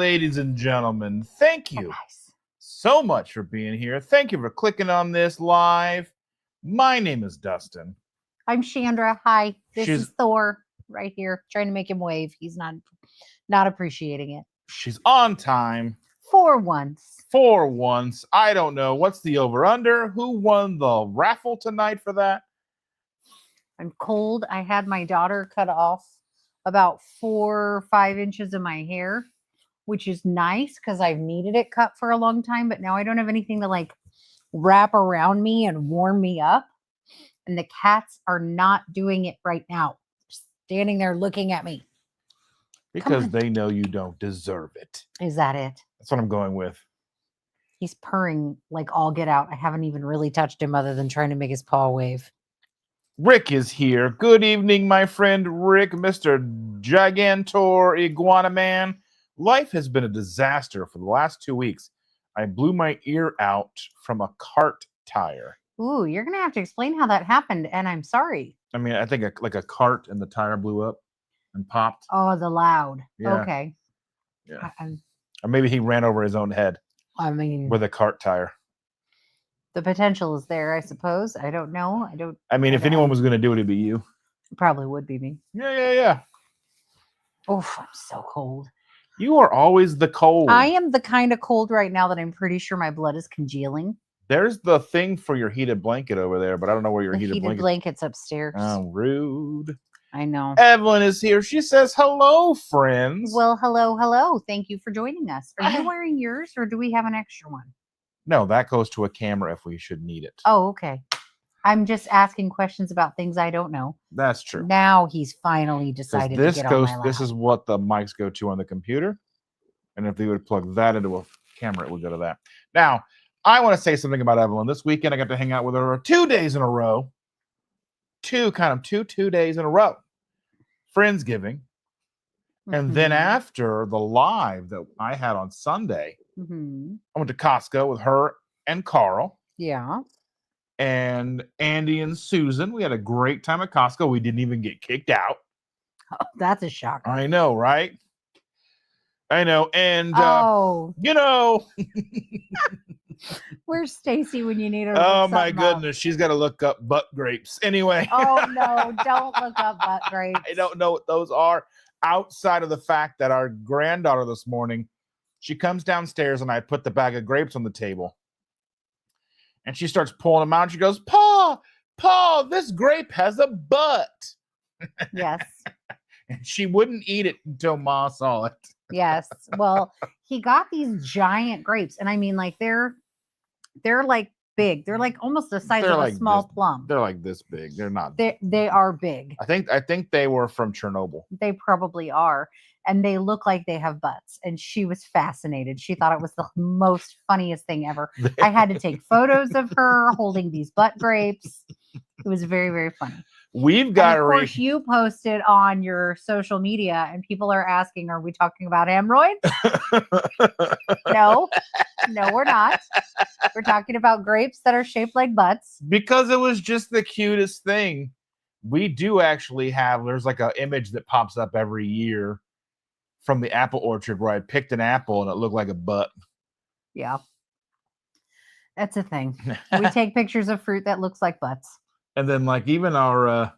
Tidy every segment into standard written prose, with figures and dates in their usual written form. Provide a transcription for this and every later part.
ladies and gentlemen, thank you so much for being here. Thank you for clicking on this live. My name is Dustin. I'm Chandra. Hi, this is Thor right here, trying to make him wave. He's not appreciating it. She's on time. For once. I don't know. What's the over-under? Who won the raffle tonight for that? I'm cold. I had my daughter cut off about 4 or 5 inches of my hair, which is nice because I've needed it cut for a long time, but now I don't have anything to like wrap around me and warm me up. And the cats are not doing it right now. Standing there looking at me. Because they know you don't deserve it. Is that it? That's what I'm going with. He's purring like all get out. I haven't even really touched him other than trying to make his paw wave. Rick is here. Good evening, my friend Rick, Mr. Gigantor Iguana Man. Life has been a disaster for the last 2 weeks. I blew my ear out from a cart tire. Ooh, you're going to have to explain how that happened, and I'm sorry. I mean, I think like a cart and the tire blew up and popped. Oh, the loud. Yeah. Okay. Yeah. Or maybe he ran over his own head. I mean, with a cart tire. The potential is there, I suppose. I don't know. If anyone was going to do it, it'd be you. It probably would be me. Yeah. Oh, I'm so cold. You are always the cold. I am the kind of cold right now that I'm pretty sure my blood is congealing. There's the thing for your heated blanket over there, but I don't know where your heated blanket's upstairs. Oh, rude. I know. Evelyn is here. She says, hello, friends. Well, hello. Thank you for joining us. Are you wearing yours or do we have an extra one? No, that goes to a camera if we should need it. Oh, okay. I'm just asking questions about things I don't know. That's true. Now he's finally decided to get on my lap. This is what the mics go to on the computer. And if they would plug that into a camera, it would go to that. Now, I want to say something about Evelyn. This weekend, I got to hang out with her 2 days in a row. Two days in a row. Friendsgiving. And then after the live that I had on Sunday, I went to Costco with her and Carl. Yeah. And Andy and Susan. We had a great time at Costco. We didn't even get kicked out. Oh, that's a shocker. I know, right? I know. And, Where's Stacy when you need her? Oh, my goodness. She's got to look up butt grapes. Anyway. Oh, no. Don't look up butt grapes. I don't know what those are. Outside of the fact that our granddaughter this morning, she comes downstairs and I put the bag of grapes on the table. And she starts pulling them out. And she goes, Pa, this grape has a butt. Yes. And she wouldn't eat it until Ma saw it. Yes. Well, he got these giant grapes. And I mean, like, they're like big. They're like almost the size of a small plum. They're like this big. They're not. They are big. I think they were from Chernobyl. They probably are. And they look like they have butts. And she was fascinated. She thought it was the most funniest thing ever. I had to take photos of her holding these butt grapes. It was very, very funny. We've got, of course, you posted on your social media, and people are asking, "Are we talking about hemorrhoids?" No, we're not. We're talking about grapes that are shaped like butts. Because it was just the cutest thing. We do actually have. There's like an image that pops up every year from the apple orchard where I picked an apple and it looked like a butt. Yeah, that's a thing. We take pictures of fruit that looks like butts. And then, like, even our,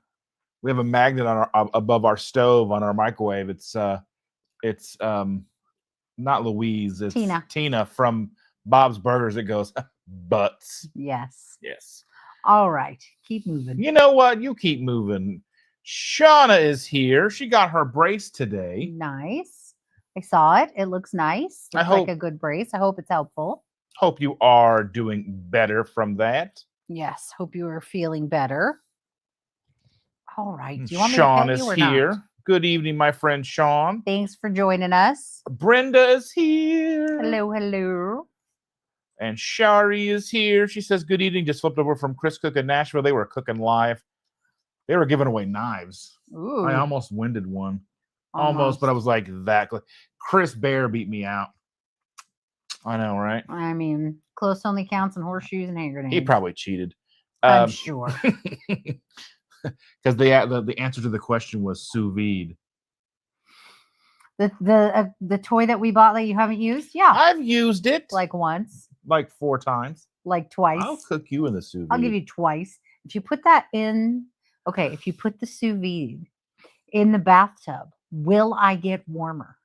we have a magnet on our above our stove on our microwave. It's not Louise. It's Tina from Bob's Burgers. It goes butts. Yes. Yes. All right, keep moving. You know what? You keep moving. Shauna is here. She got her brace today. Nice. I saw it. It looks nice. Looks like a good brace. I hope it's helpful. Hope you are doing better from that. Yes, hope you are feeling better. All right. Do you want Sean me to pet you or is here. not? Good evening, my friend Sean. Thanks for joining us. Brenda is here. Hello. And Shari is here. She says, good evening. Just flipped over from Chris Cook in Nashville. They were cooking live. They were giving away knives. Ooh. I almost winded one. Almost, but I was like that. Chris Bear beat me out. I know, right? I mean, close only counts in horseshoes and hand grenades. He probably cheated. I'm sure. Because the answer to the question was sous vide. The toy that we bought that you haven't used? Yeah. I've used it Like once, like 4 times. like twice. I'll cook you in the sous vide. I'll give you twice. If you put that in, okay, if you put the sous vide in the bathtub, will I get warmer?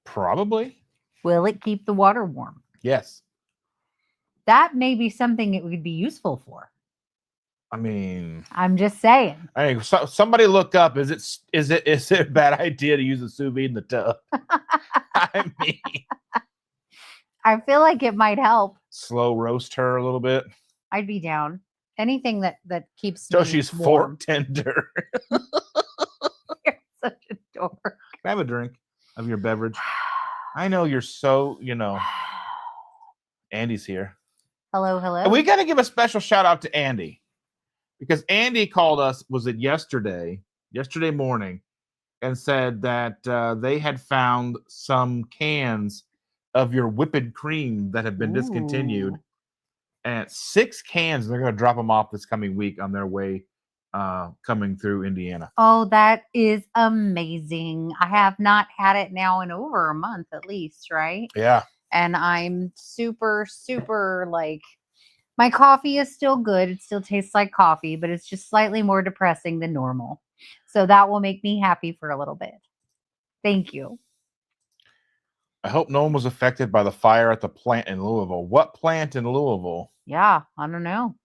Probably. Will it keep the water warm? Yes. That may be something it would be useful for. I mean, I'm just saying. Somebody look up. Is it a bad idea to use a sous vide in the tub? I mean, I feel like it might help. slow roast her a little bit I'd be down. Anything that keeps till me she's warm. fork tender. You're such a dork. Can I have a drink of your beverage? I know you're so, Andy's here. Hello, hello. And we got to give a special shout out to Andy because Andy called us, was it yesterday morning, and said that they had found some cans of your whipped cream that have been discontinued. Ooh. And 6 cans, they're going to drop them off this coming week on their way coming through Indiana. Oh, that is amazing. I have not had it now in over a month at least, right? Yeah. And I'm super, super like, my coffee is still good. It still tastes like coffee, but it's just slightly more depressing than normal. So that will make me happy for a little bit. Thank you. I hope no one was affected by the fire at the plant in Louisville. What plant in Louisville? Yeah, I don't know.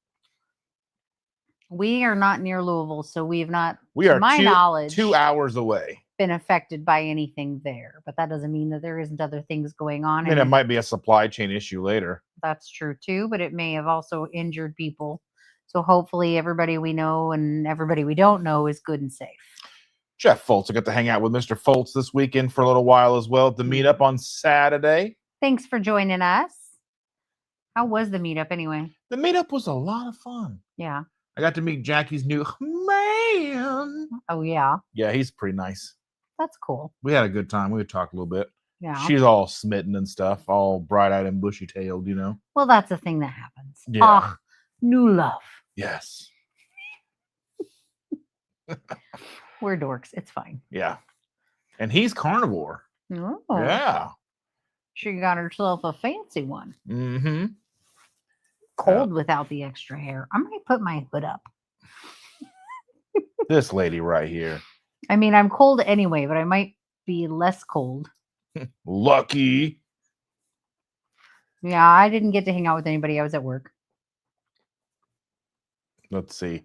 We are not near Louisville, so we have not, We to are my knowledge, 2 hours away. been affected by anything there. But that doesn't mean that there isn't other things going on. I mean, it might be a supply chain issue later. That's true too, but it may have also injured people. So hopefully everybody we know and everybody we don't know is good and safe. Jeff Foltz, I got to hang out with Mr. Foltz this weekend for a little while as well at the meetup on Saturday. Thanks for joining us. How was the meetup anyway? The meetup was a lot of fun. Yeah. I got to meet Jackie's new man. Oh, yeah. Yeah, he's pretty nice. That's cool. We had a good time. We talked a little bit. Yeah. She's all smitten and stuff, all bright-eyed and bushy-tailed, Well, that's a thing that happens. Yeah. Ah, new love. Yes. We're dorks. It's fine. Yeah. And he's carnivore. Oh. Yeah. She got herself a fancy one. Mm-hmm. Cold without the extra hair. I might put my hood up. This lady right here. I mean, I'm cold anyway, but I might be less cold. Lucky. Yeah, I didn't get to hang out with anybody. I was at work. Let's see.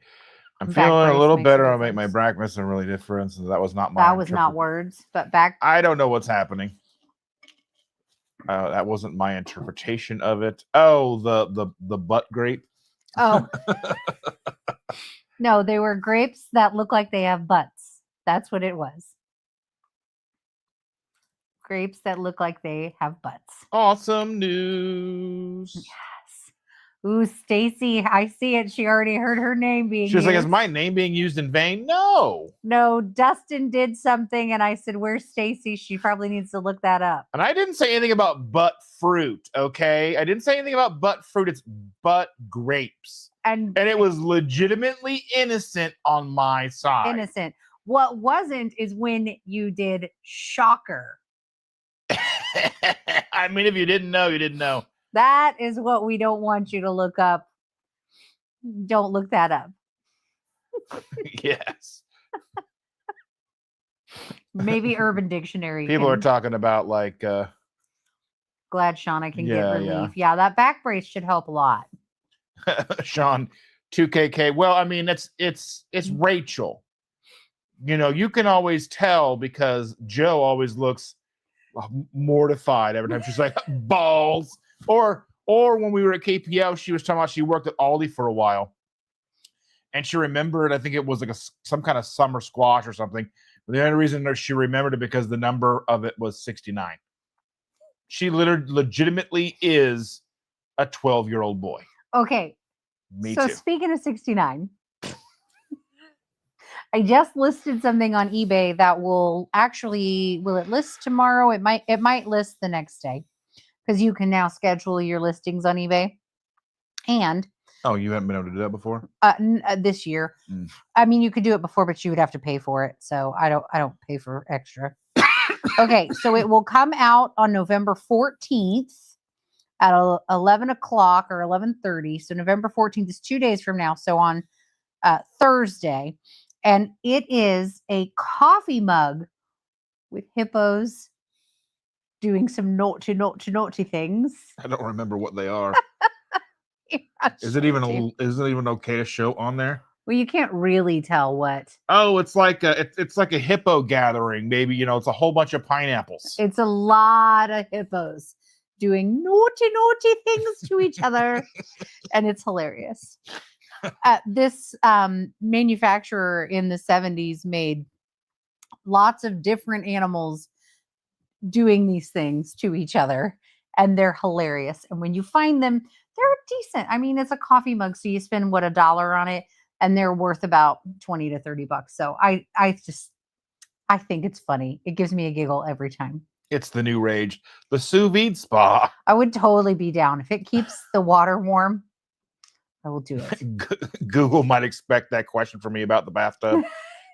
I'm Back feeling a brace little makes a better. I'll make my difference. back missing a really difference. That was not my. That was not words, but back. I don't know what's happening. That wasn't my interpretation of it. Oh, the butt grape. Oh. No, they were grapes that look like they have butts. That's what it was. Grapes that look like they have butts. Awesome news. Yes. Ooh, Stacy, I see it. She already heard her name being She was like, used. is my name being used in vain? No. No, Dustin did something, and I said, where's Stacy? She probably needs to look that up. And I didn't say anything about butt fruit, okay? I didn't say anything about butt fruit. It's butt grapes. And it was legitimately innocent on my side. Innocent. What wasn't is when you did shocker. I mean, if you didn't know, you didn't know. That is what we don't want you to look up. Don't look that up. Yes. Maybe Urban Dictionary. People are talking about like glad Shauna can get Yeah, relief. Yeah, that back brace should help a lot. Sean 2KK. Well, I mean, it's Rachel. You can always tell because Joe always looks mortified every time she's like balls. Or when we were at KPL, she was talking about she worked at Aldi for a while, and she remembered. I think it was like some kind of summer squash or something. But the only reason she remembered it because the number of it was 69. She legitimately is a 12-year-old boy. Okay. Me so too. Speaking of 69, I just listed something on eBay that will it list tomorrow? It might list the next day because you can now schedule your listings on eBay. And Oh, you haven't been able to do that before? This year. Mm. I mean, you could do it before, but you would have to pay for it. So I don't pay for extra. Okay, so it will come out on November 14th at 11 o'clock or 11:30. So November 14th is 2 days from now. So on Thursday, and it is a coffee mug with hippos doing some naughty things. I don't remember what they are. I'll Is show it even you. is it even okay to show on there? Well, you can't really tell what. Oh, it's like it's like a hippo gathering. Maybe, it's a whole bunch of pineapples. It's a lot of hippos doing naughty things to each other, and it's hilarious. This manufacturer in the 70s made lots of different animals doing these things to each other, and they're hilarious. And when you find them, they're decent. I mean, it's a coffee mug, so you spend $1 on it, and they're worth about $20 to $30. So I think it's funny. It gives me a giggle every time. It's the new rage, the sous vide spa. I would totally be down if it keeps the water warm. I will do it. Google might expect that question from me about the bathtub.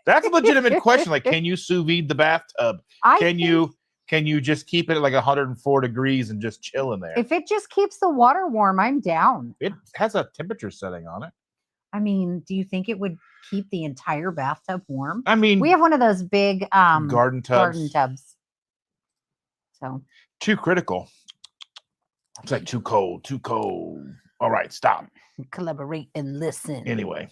That's a legitimate question. Like, can you sous vide the bathtub? Can you just keep it at like 104 degrees and just chill in there? If it just keeps the water warm, I'm down. It has a temperature setting on it. I mean, do you think it would keep the entire bathtub warm? I mean, we have one of those big garden tubs. So too critical. It's like too cold. All right, stop. Collaborate and listen. Anyway.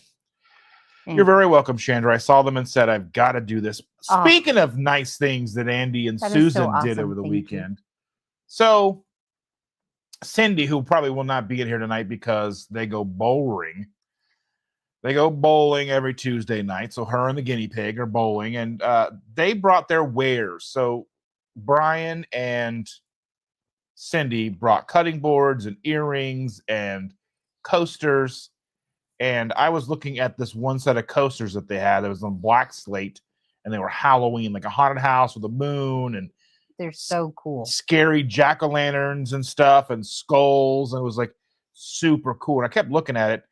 You're very welcome, Chandra. I saw them and said, I've got to do this. Speaking of nice things that Andy and Susan did over the weekend. So Cindy, who probably will not be in here tonight because they go bowling. They go bowling every Tuesday night. So her and the guinea pig are bowling, and they brought their wares. So Brian and Cindy brought cutting boards and earrings and coasters. And I was looking at this one set of coasters that they had. It was on black slate, and they were Halloween, like a haunted house with a moon, and they're so cool. Scary jack-o'-lanterns and stuff, and skulls, and it was like super cool. And I kept looking at it,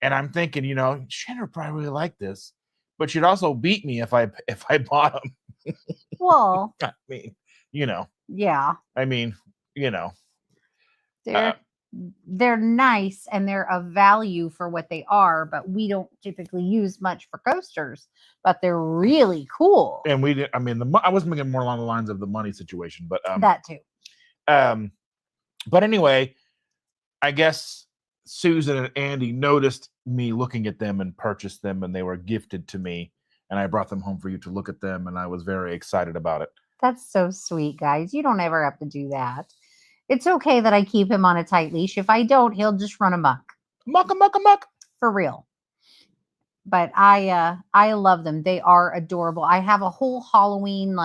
and I'm thinking, Chandra would probably really like this, but she'd also beat me if I bought them. Well, I mean, yeah. I mean, they're nice and they're of value for what they are, but we don't typically use much for coasters, but they're really cool. And we did. I mean, I was making more along the lines of the money situation, but that too. But anyway, I guess Susan and Andy noticed me looking at them and purchased them, and they were gifted to me, and I brought them home for you to look at them, and I was very excited about it. That's so sweet, guys. You don't ever have to do that. It's okay that I keep him on a tight leash. If I don't, he'll just run amok. Muck. For real. But I love them. They are adorable. I have a whole Halloween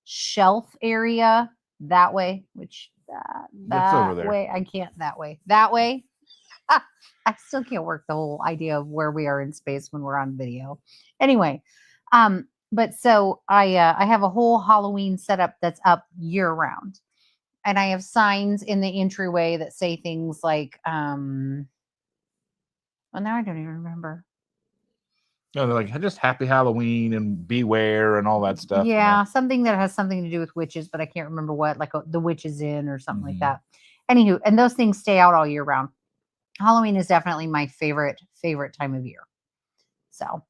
shelf area that way, which that over there. way I can't that way. That way. I still can't work the whole idea of where we are in space when we're on video. Anyway, but so I have a whole Halloween setup that's up year round. And I have signs in the entryway that say things like, well, now I don't even remember. No, they're like, just happy Halloween and beware and all that stuff. Yeah, something that has something to do with witches, but I can't remember what, like the witch is in or something like that. Anywho, and those things stay out all year round. Halloween is definitely my favorite time of year. So,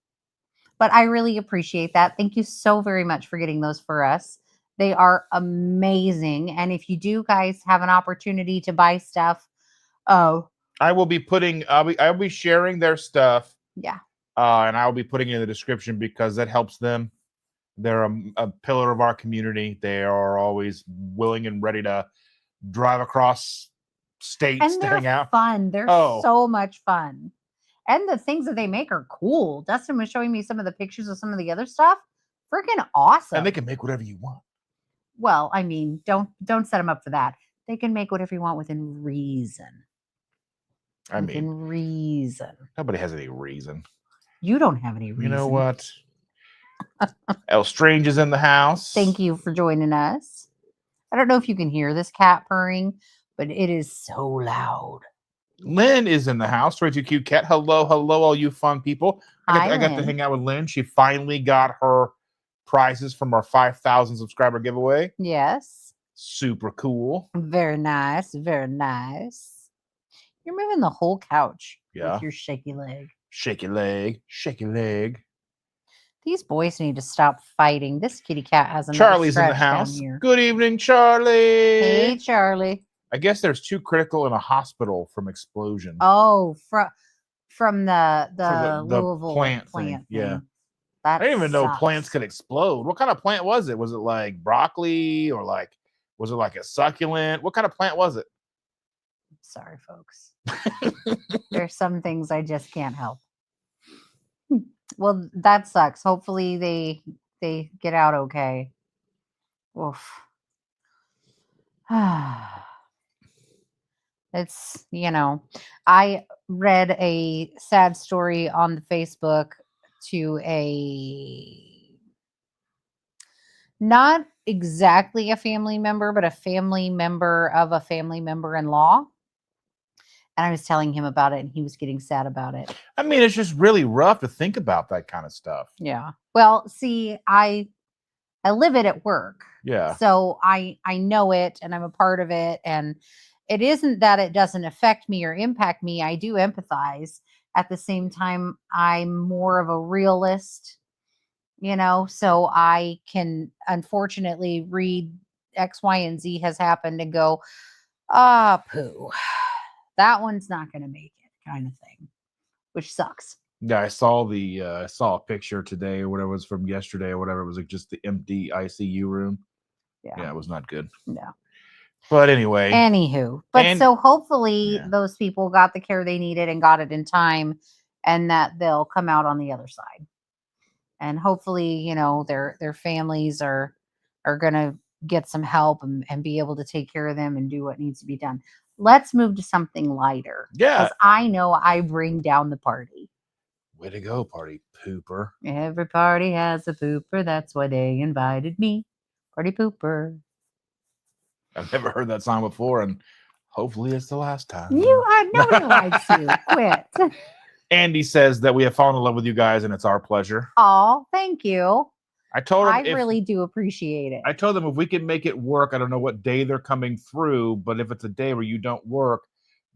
but I really appreciate that. Thank you so very much for getting those for us. They are amazing. And if you do guys have an opportunity to buy stuff, I will be I'll be sharing their stuff. Yeah. And I'll be putting it in the description because that helps them. They're a pillar of our community. They are always willing and ready to drive across states to hang out. Fun. They're so much fun. And the things that they make are cool. Dustin was showing me some of the pictures of some of the other stuff. Freaking awesome. And they can make whatever you want. Well, I mean, don't set them up for that. They can make whatever you want within reason. Within reason. Nobody has any reason. You don't have any reason. You know what? El Strange is in the house. Thank you for joining us. I don't know if you can hear this cat purring, but it is so loud. Lynn is in the house. 22 cute cat. Hello, hello, all you fun people. Hi, I got to Lynn. hang out with Lynn. She finally got her prizes from our 5,000 subscriber giveaway. Yes. Super cool. Very nice. Very nice. You're moving the whole couch Yeah. with your shaky leg. Shaky leg, shaky leg. These boys need to stop fighting. This kitty cat has another Charlie's in the scratch down house. here. Good evening, Charlie. Hey, Charlie. I guess there's 2 critical in a hospital from explosion. Oh, from the the Louisville plant plant thing, thing. yeah. That I didn't even know sucks. plants could explode. What kind of plant was it? Was it like broccoli or was it like a succulent? What kind of plant was it? Sorry, folks. There's some things I just can't help. Well, that sucks. Hopefully they get out okay. Oof. It's, I read a sad story on the Facebook to not exactly a family member, but a family member of a family member-in-law. And I was telling him about it and he was getting sad about it. I mean, it's just really rough to think about that kind of stuff. Yeah. Well, see, I live it at work. Yeah. So I know it and I'm a part of it. And it isn't that it doesn't affect me or impact me. I do empathize. At the same time, I'm more of a realist, so I can unfortunately read X, Y, and Z has happened and go, poo. That one's not going to make it, kind of thing, which sucks. Yeah, I saw a picture today or whatever it was from yesterday or whatever. It was like just the empty ICU room. Yeah, it was not good. No. But anyway. Anywho, so hopefully those people got the care they needed and got it in time and that they'll come out on the other side. And hopefully, their families are going to get some help and be able to take care of them and do what needs to be done. Let's move to something lighter. Yeah. Because I know I bring down the party. Way to go, party pooper. Every party has a pooper. That's why they invited me. Party pooper. I've never heard that song before, and hopefully it's the last time. Nobody likes you. Quit. Andy says that we have fallen in love with you guys, and it's our pleasure. Oh, thank you. I told him I really do appreciate it. I told them if we can make it work, I don't know what day they're coming through, but if it's a day where you don't work,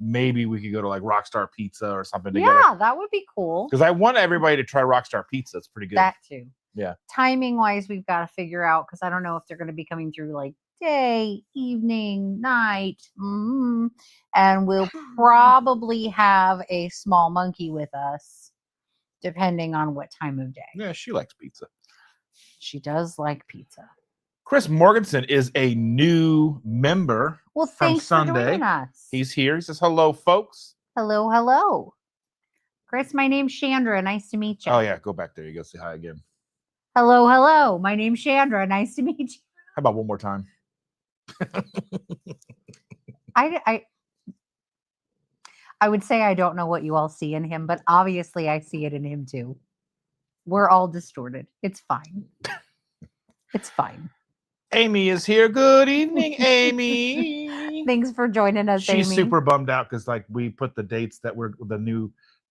maybe we could go to like Rockstar Pizza or something together. Yeah, that would be cool. Because I want everybody to try Rockstar Pizza. It's pretty good. That too. Yeah. Timing wise, we've got to figure out because I don't know if they're going to be coming through like day, evening, night. And we'll probably have a small monkey with us, depending on what time of day. Yeah, she likes pizza. She does like pizza. Chris Morganson is a new member. Well, from thanks Sunday. for joining us. He's here. He says, hello, folks. Hello, hello. Chris, my name's Chandra. Nice to meet you. Oh, yeah. Go back there. You go say hi again. Hello, hello. My name's Chandra. Nice to meet you. How about one more time? I would say I don't know what you all see in him, but obviously I see it in him too. We're all distorted. It's fine. It's fine. Amy is here. Good evening, Amy. Thanks for joining us, She's Amy. super bummed out because we put the dates that were the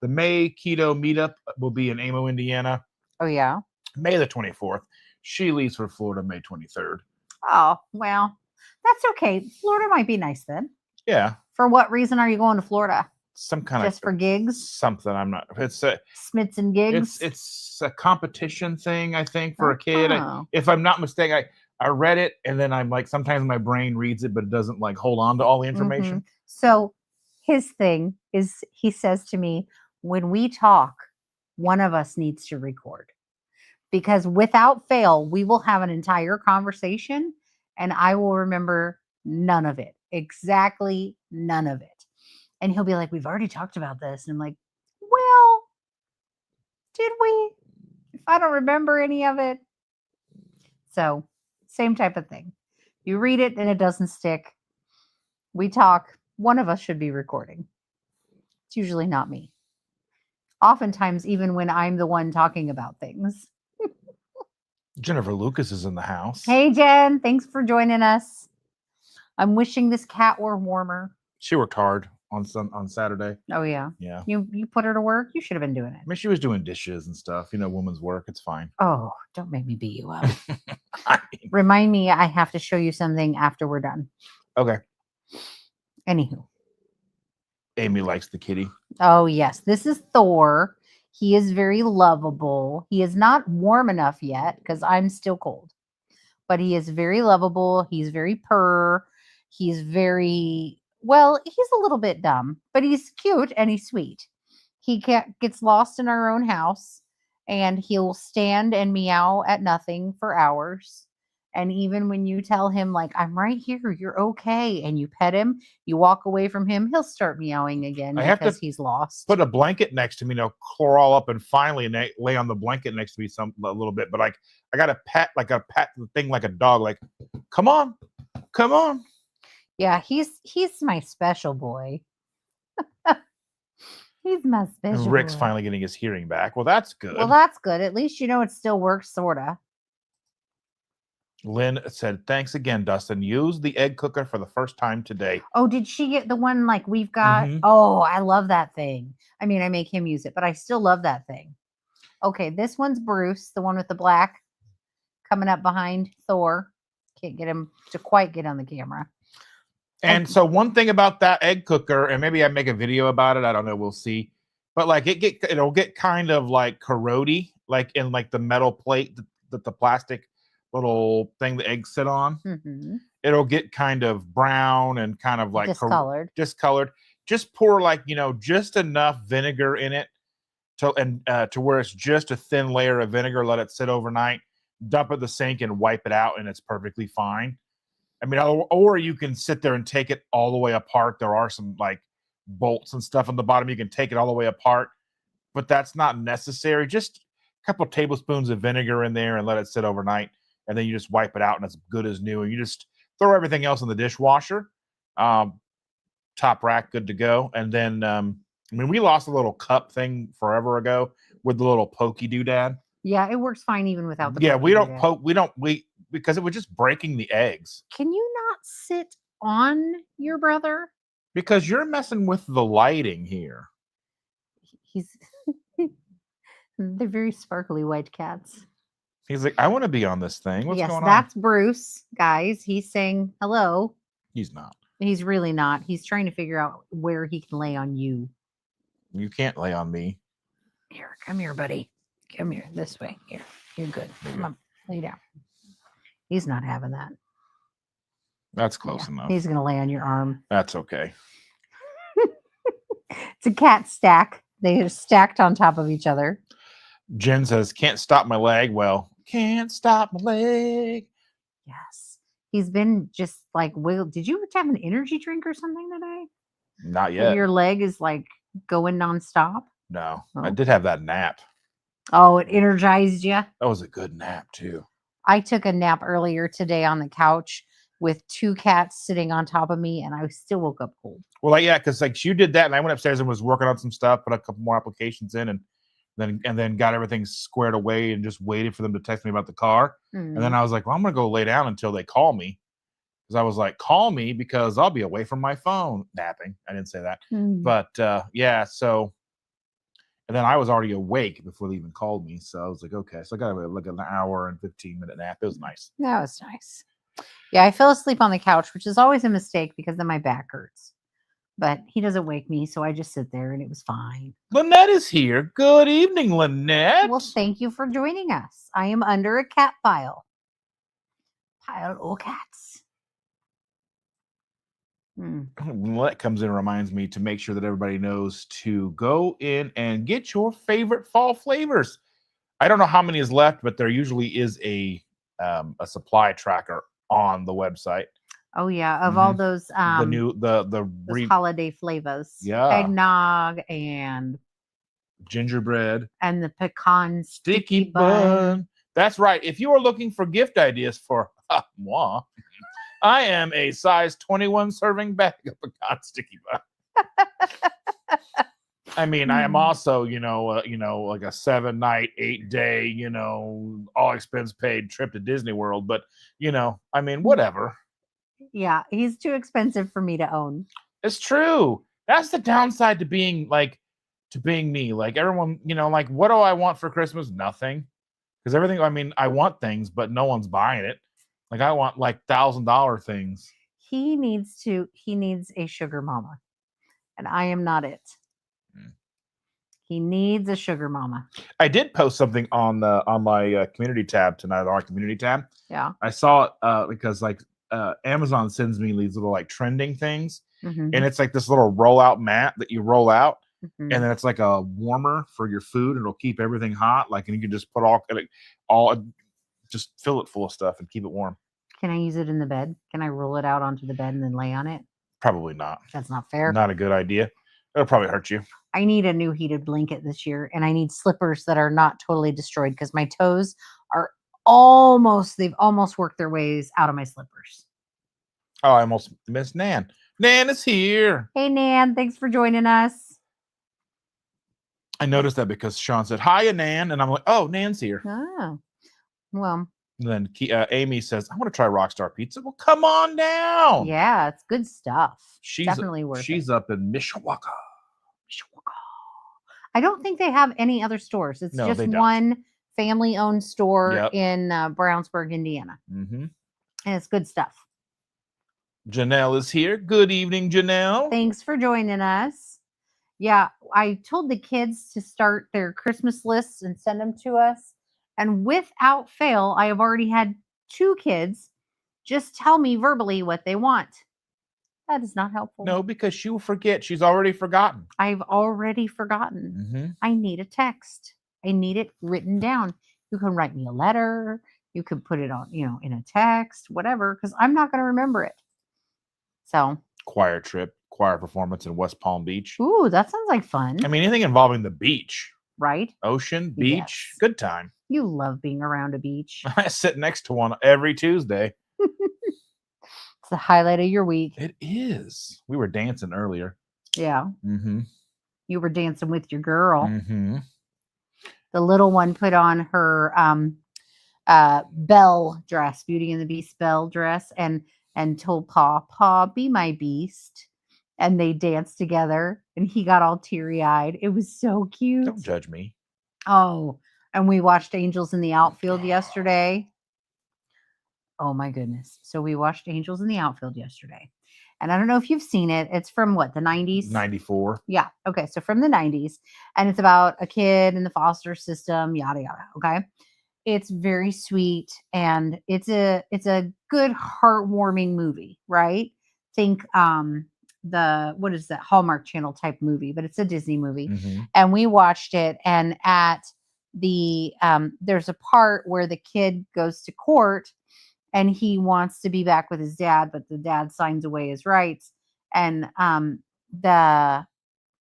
May Keto meetup will be in Amo, Indiana. Oh, yeah? May the 24th. She leaves for Florida May 23rd. Oh, well, that's okay. Florida might be nice then. Yeah. For what reason are you going to Florida? Some kind Just for gigs? Something. I'm not. It's a Smits and gigs? It's a competition thing, I think, for a kid. Oh. If I'm not mistaken, I read it and then I'm like, sometimes my brain reads it, but it doesn't like hold on to all the information. So his thing is, he says to me, when we talk, one of us needs to record. Because without fail, we will have an entire conversation and I will remember none of it. Exactly none of it. And he'll be like, we've already talked about this. And I'm like, well, did we? If I don't remember any of it. So same type of thing. You read it and it doesn't stick. We talk. One of us should be recording. It's usually not me. Oftentimes, even when I'm the one talking about things. Jennifer Lucas is in the house. Hey, Jen. Thanks for joining us. I'm wishing this cat were warmer. She worked hard. on Saturday. Oh yeah. Yeah. You put her to work. You should have been doing it. I mean, she was doing dishes and stuff. Woman's work. It's fine. Oh, don't make me beat you up. I mean, Remind me, I have to show you something after we're done. okay. Anywho. Amy likes the kitty. Oh, yes. This is Thor. He is very lovable. He is not warm enough yet because I'm still cold, but he is very lovable. He's very purr. He's very, well, he's a little bit dumb, but he's cute and he's sweet. He gets lost in our own house and he'll stand and meow at nothing for hours. And even when you tell him, like, I'm right here, you're okay, and you pet him, you walk away from him, he'll start meowing again I have to because he's lost. Put a blanket next to me, crawl up and finally lay on the blanket next to me a little bit. But like, I got to pat the thing like a dog. Like, come on. Yeah, he's my special boy. He's my special And Rick's boy. finally getting his hearing back. Well, that's good. Well, that's good. At least it still works, sorta. Lynn said, thanks again, Dustin. Use the egg cooker for the first time today. Oh, did she get the one like we've got? Mhm. Oh, I love that thing. I mean, I make him use it, but I still love that thing. Okay, this one's Bruce, the one with the black coming up behind Thor. Can't get him to quite get on the camera. And so one thing about that egg cooker, and maybe I make a video about it, I don't know, we'll see. But like it'll get kind of like corrody, like in like the metal plate, the plastic little thing the eggs sit on. Mm-hmm. It'll get kind of brown and kind of like discolored. Just pour like, just enough vinegar in it to where it's just a thin layer of vinegar. Let it sit overnight, dump it in the sink and wipe it out, and it's perfectly fine. I mean, or you can sit there and take it all the way apart. There are some like bolts and stuff on the bottom. You can take it all the way apart, but that's not necessary. Just a couple of tablespoons of vinegar in there and let it sit overnight. And then you just wipe it out and it's good as new. And you just throw everything else in the dishwasher. Top rack, good to go. And then, we lost a little cup thing forever ago with the little pokey doodad. Yeah, it works fine even without the. Yeah, because it was just breaking the eggs. Can you not sit on your brother? Because you're messing with the lighting here. He's. They're very sparkly white cats. He's like, I want to be on this thing. What's going on? Yes, that's Bruce, guys. He's saying hello. He's not. He's really not. He's trying to figure out where he can lay on you. You can't lay on me. Here, come here, buddy. Come here, this way. Here, you're good. Come on, lay down. He's not having that. That's close enough. He's going to lay on your arm. That's okay. It's a cat stack. They are stacked on top of each other. Jen says, can't stop my leg. Well, can't stop my leg. Yes. He's been just like, did you have an energy drink or something today? Not yet. Your leg is like going nonstop? No. Oh. I did have that nap. Oh, it energized you? That was a good nap too. I took a nap earlier today on the couch with two cats sitting on top of me, and I still woke up cold. Well, yeah, because like you did that, and I went upstairs and was working on some stuff, put a couple more applications in, and then got everything squared away and just waited for them to text me about the car. And then I was like, well, I'm gonna go lay down until they call me. Because I was like, call me because I'll be away from my phone napping. I didn't say that. But yeah, so and then I was already awake before they even called me. So I was like, okay. So I got like an hour and 15-minute nap. It was nice. That was nice. Yeah, I fell asleep on the couch, which is always a mistake because then my back hurts. But he doesn't wake me, so I just sit there and it was fine. Lynette is here. Good evening, Lynette. Well, thank you for joining us. I am under a cat pile. Pile of cats. Lynette comes in and reminds me to make sure that everybody knows to go in and get your favorite fall flavors. I don't know how many is left, but there usually is a supply tracker on the website. Oh yeah, of all those those holiday flavors. Yeah. Eggnog and gingerbread and the pecan sticky bun. That's right. If you are looking for gift ideas for moi, I am a size 21 serving bag of pecan sticky bun. I mean, I am also, like a 7-night, 8-day, all expense paid trip to Disney World. But, I mean, whatever. Yeah, he's too expensive for me to own. It's true. That's the downside to being me. Like everyone, like what do I want for Christmas? Nothing. Because everything, I mean, I want things, but no one's buying it. Like I want like $1,000 things. He needs a sugar mama. And I am not it. Mm. He needs a sugar mama. I did post something on my community tab tonight, our community tab. Yeah. I saw it because like Amazon sends me these little like trending things, Mhm. and it's like this little rollout mat that you roll out, Mhm. and then it's like a warmer for your food, and it'll keep everything hot. Like, and you can just put just fill it full of stuff and keep it warm. Can I use it in the bed? Can I roll it out onto the bed and then lay on it? Probably not. That's not fair. Not a good idea. It'll probably hurt you. I need a new heated blanket this year, and I need slippers that are not totally destroyed because my toes are they've almost worked their ways out of my slippers. Oh, I almost missed Nan. Nan is here. Hey, Nan, thanks for joining us. I noticed that because Sean said, "Hiya, Nan," and I'm like, "Oh, Nan's here." Oh, well. And then Amy says, "I want to try Rockstar Pizza." Well, come on down. Yeah, it's good stuff. She's definitely worth it. She's up in Mishawaka. I don't think they have any other stores. It's just one family-owned store in Brownsburg, Indiana. Mm-hmm. And it's good stuff. Janelle is here. Good evening, Janelle. Thanks for joining us. Yeah, I told the kids to start their Christmas lists and send them to us. And without fail, I have already had 2 kids just tell me verbally what they want. That is not helpful. No, because she will forget. She's already forgotten. I've already forgotten. Mm-hmm. I need a text. I need it written down. You can write me a letter. You can put it on, in a text, whatever, because I'm not going to remember it. So. Choir performance in West Palm Beach. Ooh, that sounds like fun. I mean, anything involving the beach. Right? Ocean, beach, Good time. You love being around a beach. I sit next to one every Tuesday. It's the highlight of your week. It is. We were dancing earlier. Yeah. Mm-hmm. You were dancing with your girl. Mm-hmm. The little one put on her Belle dress, Beauty and the Beast Belle dress, and told Pa, be my beast. And they danced together, and he got all teary-eyed. It was so cute. Don't judge me. Oh, and we watched Angels in the Outfield yesterday. Oh my goodness. So we watched Angels in the Outfield yesterday. And I don't know if you've seen it. It's from what, the 90s? 94. Yeah. Okay. So from the 90s. And it's about a kid in the foster system, yada, yada. Okay. It's very sweet. And it's a good, heartwarming movie, right? Think what is that, Hallmark Channel type movie, but it's a Disney movie. Mm-hmm. And we watched it. And at the there's a part where the kid goes to court and he wants to be back with his dad, but the dad signs away his rights. And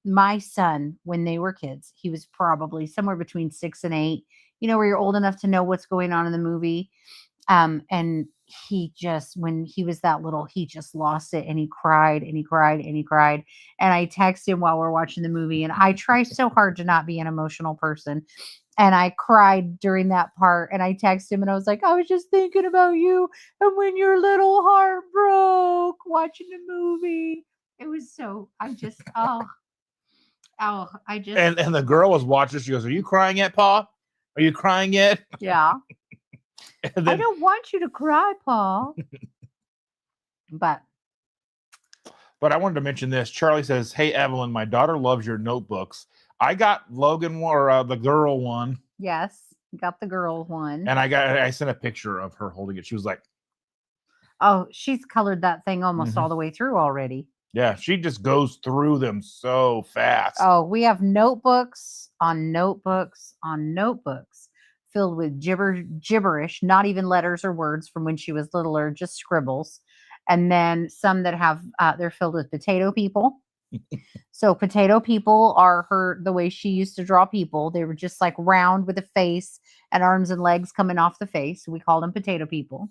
my son, when they were kids, he was probably somewhere between 6 and 8, where you're old enough to know what's going on in the movie. And he just, when he was that little, he just lost it, and he cried and he cried and he cried. And I texted him while we're watching the movie, and I try so hard to not be an emotional person. And I cried during that part, and I texted him and I was like, I was just thinking about you and when your little heart broke watching the movie. It was so, I just. And the girl was watching. She goes, "Are you crying yet, Pa? Are you crying yet?" Yeah. Then, I don't want you to cry, Pa. But I wanted to mention this. Charlie says, "Hey, Evelyn, my daughter loves your notebooks. I got Logan or the girl one." Yes, got the girl one. And I sent a picture of her holding it. She was like, "Oh, she's colored that thing almost all the way through already." Yeah, she just goes through them so fast. Oh, we have notebooks on notebooks on notebooks filled with gibberish, not even letters or words from when she was littler, just scribbles. And then some that have, they're filled with potato people. So potato people are the way she used to draw people. They were just like round with a face and arms and legs coming off the face. We call them potato people.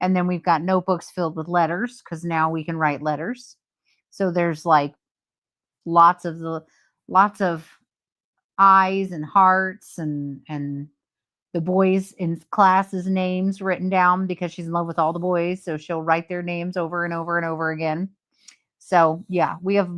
And then we've got notebooks filled with letters, because now we can write letters. So there's like lots of eyes and hearts and the boys in class's names written down, because she's in love with all the boys. So she'll write their names over and over and over again. So yeah, we have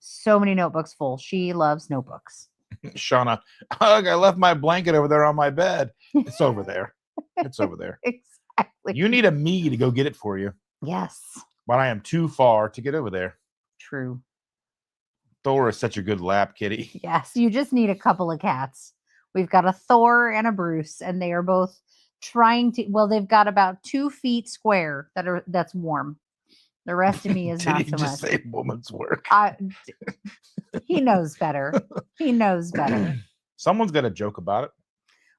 So many notebooks full. She loves notebooks. Shauna, ugh, I left my blanket over there on my bed. It's over there. It's over there. Exactly. You need a me to go get it for you, Yes. but I am too far to get over there. True. Thor is such a good lap kitty. Yes. You just need a couple of cats. We've got a Thor and a Bruce, and they are both trying to. Well, they've got about 2 feet square that's warm. The rest of me is Did not he so just much. say woman's work? He knows better. He knows better. Someone's got a joke about it.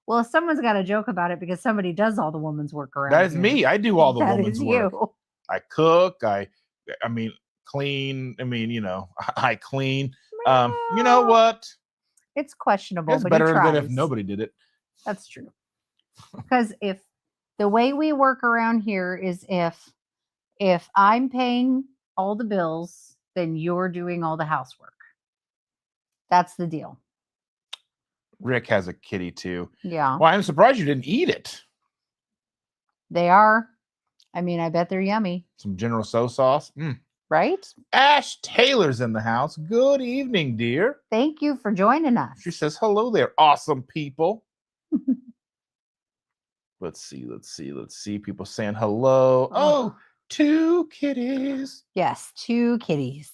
Well, someone's got a joke about it because somebody does all the woman's work around That is here. me. I do all the That woman's is work. you. I cook. I mean, clean. I mean, I clean. You know what? It's questionable, It's but better he tries. than if nobody did it. That's true. Because if the way we work around here is if I'm paying all the bills, then you're doing all the housework. That's the deal. Rick has a kitty too. Yeah. Well, I'm surprised you didn't eat it. They are. I mean, I bet they're yummy. Some General So sauce. Right? Ash Taylor's in the house. Good evening, dear. Thank you for joining us. She says, hello there, awesome people. Let's see. People saying hello. Oh, 2 kitties. Yes, 2 kitties.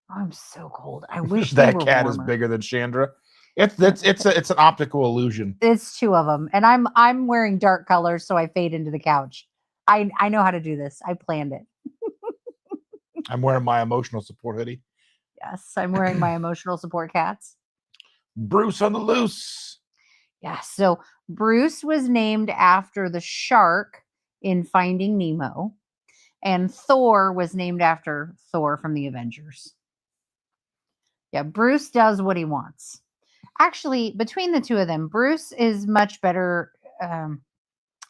I'm so cold. I wish that they were cat warmer. is bigger than Chandra. It's an optical illusion. It's 2 of them, and I'm wearing dark colors, so I fade into the couch. I know how to do this. I planned it. I'm wearing my emotional support hoodie. Yes, I'm wearing my emotional support cats. Bruce on the loose. Yeah, so Bruce was named after the shark in Finding Nemo, and Thor was named after Thor from the Avengers. Yeah, Bruce does what he wants. Actually, between the 2 of them, Bruce is much better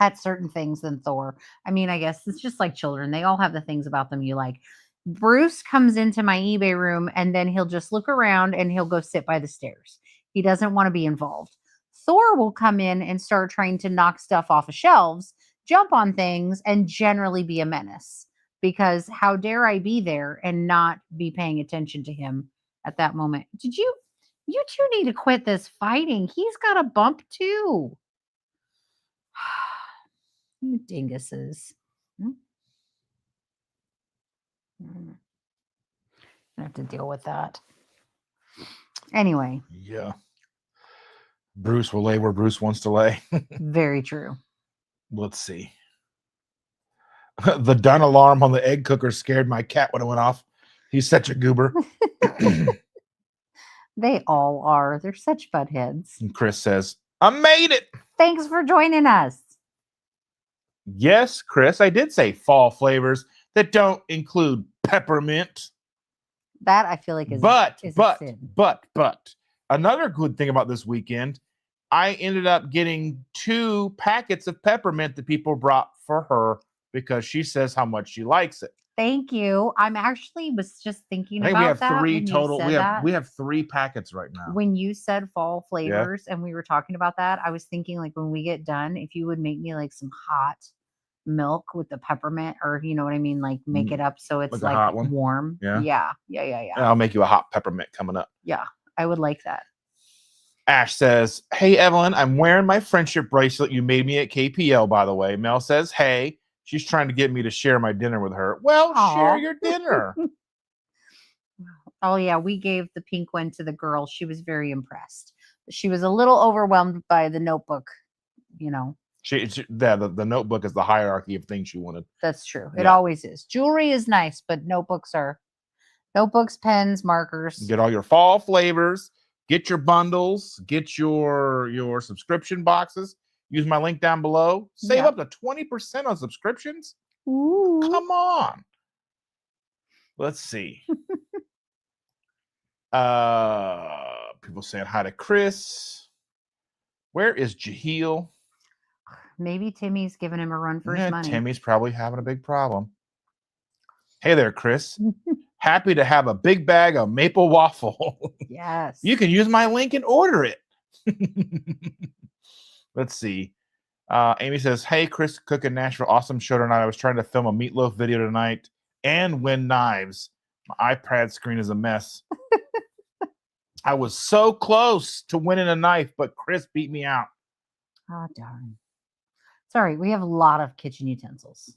at certain things than Thor. I mean, I guess it's just like children. They all have the things about them you like. Bruce comes into my eBay room and then he'll just look around and he'll go sit by the stairs. He doesn't want to be involved. Thor will come in and start trying to knock stuff off of shelves, jump on things, and generally be a menace. Because how dare I be there and not be paying attention to him at that moment? You 2 need to quit this fighting. He's got a bump too. You dinguses. I have to deal with that. Anyway. Yeah. Bruce will lay where Bruce wants to lay. Very true. Let's see. The done alarm on the egg cooker scared my cat when it went off. He's such a goober. They all are. They're such buttheads. And Chris says, I made it. Thanks for joining us. Yes, Chris, I did say fall flavors that don't include peppermint. That I feel like is But a sin. another good thing about this weekend, I ended up getting 2 packets of peppermint that people brought for her because she says how much she likes it. Thank you. I'm actually was just thinking I think about we have that 3 when you total. said We have 3 packets right now. When you said fall flavors and we were talking about that, I was thinking like when we get done, if you would make me like some hot milk with the peppermint, or you know what I mean, like make it up so it's like a hot one? warm. Yeah. Yeah. I'll make you a hot peppermint coming up. Yeah, I would like that. Ash says, hey, Evelyn, I'm wearing my friendship bracelet you made me at KPL, by the way. Mel says, hey, she's trying to get me to share my dinner with her. Well, share your dinner. Oh, yeah, we gave the pink one to the girl. She was very impressed. She was a little overwhelmed by the notebook, The notebook is the hierarchy of things she wanted. That's true. Yeah. It always is. Jewelry is nice, but notebooks, pens, markers. Get all your fall flavors. Get your bundles. Get your subscription boxes. Use my link down below. Save up to 20% on subscriptions. Ooh. Come on. Let's see. People saying hi to Chris. Where is Jaheel? Maybe Timmy's giving him a run for his money. Timmy's probably having a big problem. Hey there, Chris. Happy to have a big bag of maple waffle. Yes. You can use my link and order it. Let's see. Amy says, hey, Chris, cook in Nashville. Awesome show tonight. I was trying to film a meatloaf video tonight and win knives. My iPad screen is a mess. I was so close to winning a knife, but Chris beat me out. Oh, darn. Sorry, we have a lot of kitchen utensils.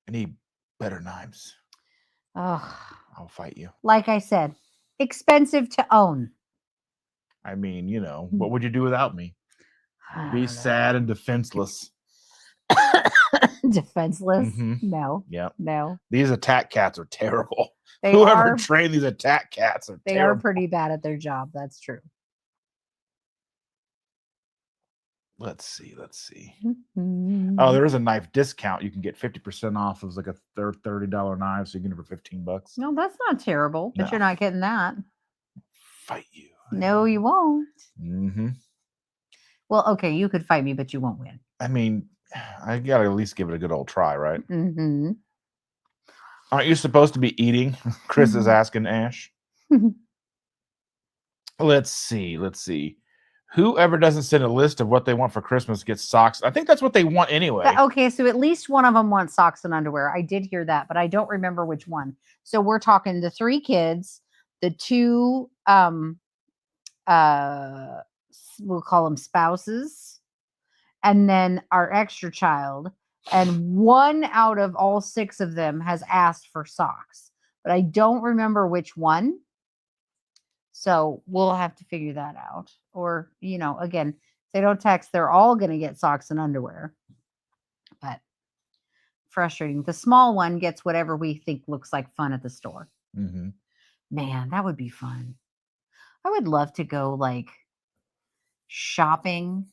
I need better knives. Oh, I'll fight you. like I said, expensive to own. I mean, what would you do without me? I Be don't sad and defenseless. Defenseless? Mm-hmm. No. Yep. No. These attack cats are terrible. They Whoever are. trained these attack cats are They terrible. are pretty bad at their job. That's true. Let's see. Mm-hmm. Oh, there is a knife discount. You can get 50% off. It was like a $30 knife, so you can get it for $15. No, that's not terrible, but No. you're not getting that. Fight you. No, you won't. Mm-hmm. Well, okay, you could fight me, but you won't win. I mean, I gotta at least give it a good old try, right? Mm-hmm. Aren't you supposed to be eating? Chris is asking Ash. Let's see. Whoever doesn't send a list of what they want for Christmas gets socks. I think that's what they want anyway. Okay, so at least one of them wants socks and underwear. I did hear that, but I don't remember which one. So we're talking the 3 kids, the 2 we'll call them spouses, and then our extra child, and 1 out of all 6 of them has asked for socks, but I don't remember which one. So we'll have to figure that out. Or, again, if they don't text, they're all going to get socks and underwear. But frustrating. The small one gets whatever we think looks like fun at the store. Mm-hmm. Man, that would be fun. I would love to go like shopping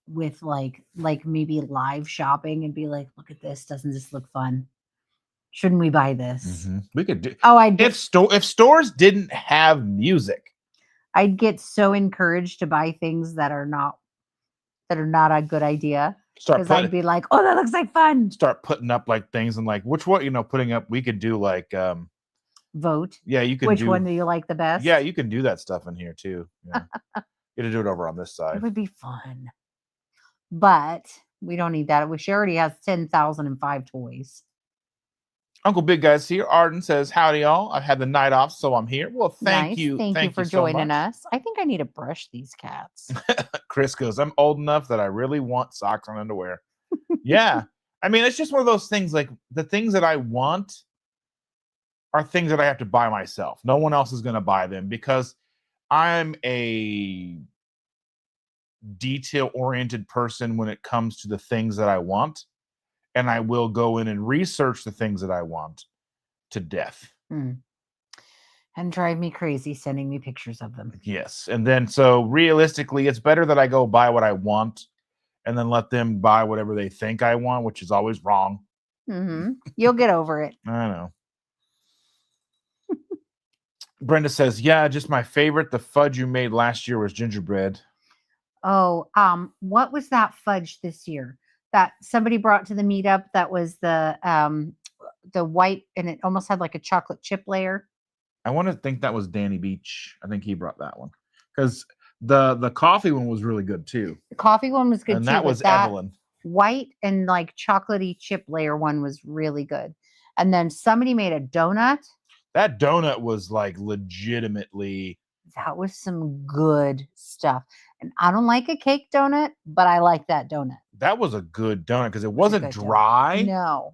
with like maybe live shopping and be like, look at this. Doesn't this look fun? Shouldn't we buy this? Mm-hmm. We could do. Oh, if stores didn't have music, I'd get so encouraged to buy things that are not a good idea. Because I'd be like, oh, that looks like fun. Start putting up like things and like which one, putting up. We could do like vote. Yeah, you can. Which one do you like the best? Yeah, you can do that stuff in here too. Yeah. You got to do it over on this side. It would be fun, but we don't need that. She already has 10,005 toys. Uncle Big Guy's here. Arden says, howdy, y'all. I've had the night off, so I'm here. Well, thank Nice. you. Thank you for joining us. I think I need to brush these cats. Chris goes, I'm old enough that I really want socks and underwear. Yeah. I mean, it's just one of those things, like the things that I want are things that I have to buy myself. No one else is going to buy them because I'm a detail-oriented person when it comes to the things that I want. And I will go in and research the things that I want to death. And drive me crazy sending me pictures of them. Yes. And then, so realistically, it's better that I go buy what I want and then let them buy whatever they think I want, which is always wrong. Mm-hmm. You'll get over it. I know. Brenda says, yeah, just my favorite. The fudge you made last year was gingerbread. Oh, what was that fudge this year that somebody brought to the meetup? That was the white, and it almost had like a chocolate chip layer. I want to think that was Danny Beach. I think he brought that one because the coffee one was really good too. The coffee one was good and too. That was Evelyn. White and like chocolatey chip layer one was really good. And then somebody made a donut. That donut was like legitimately. That was some good stuff. And I don't like a cake donut, but I like that donut. That was a good donut because it wasn't dry. No.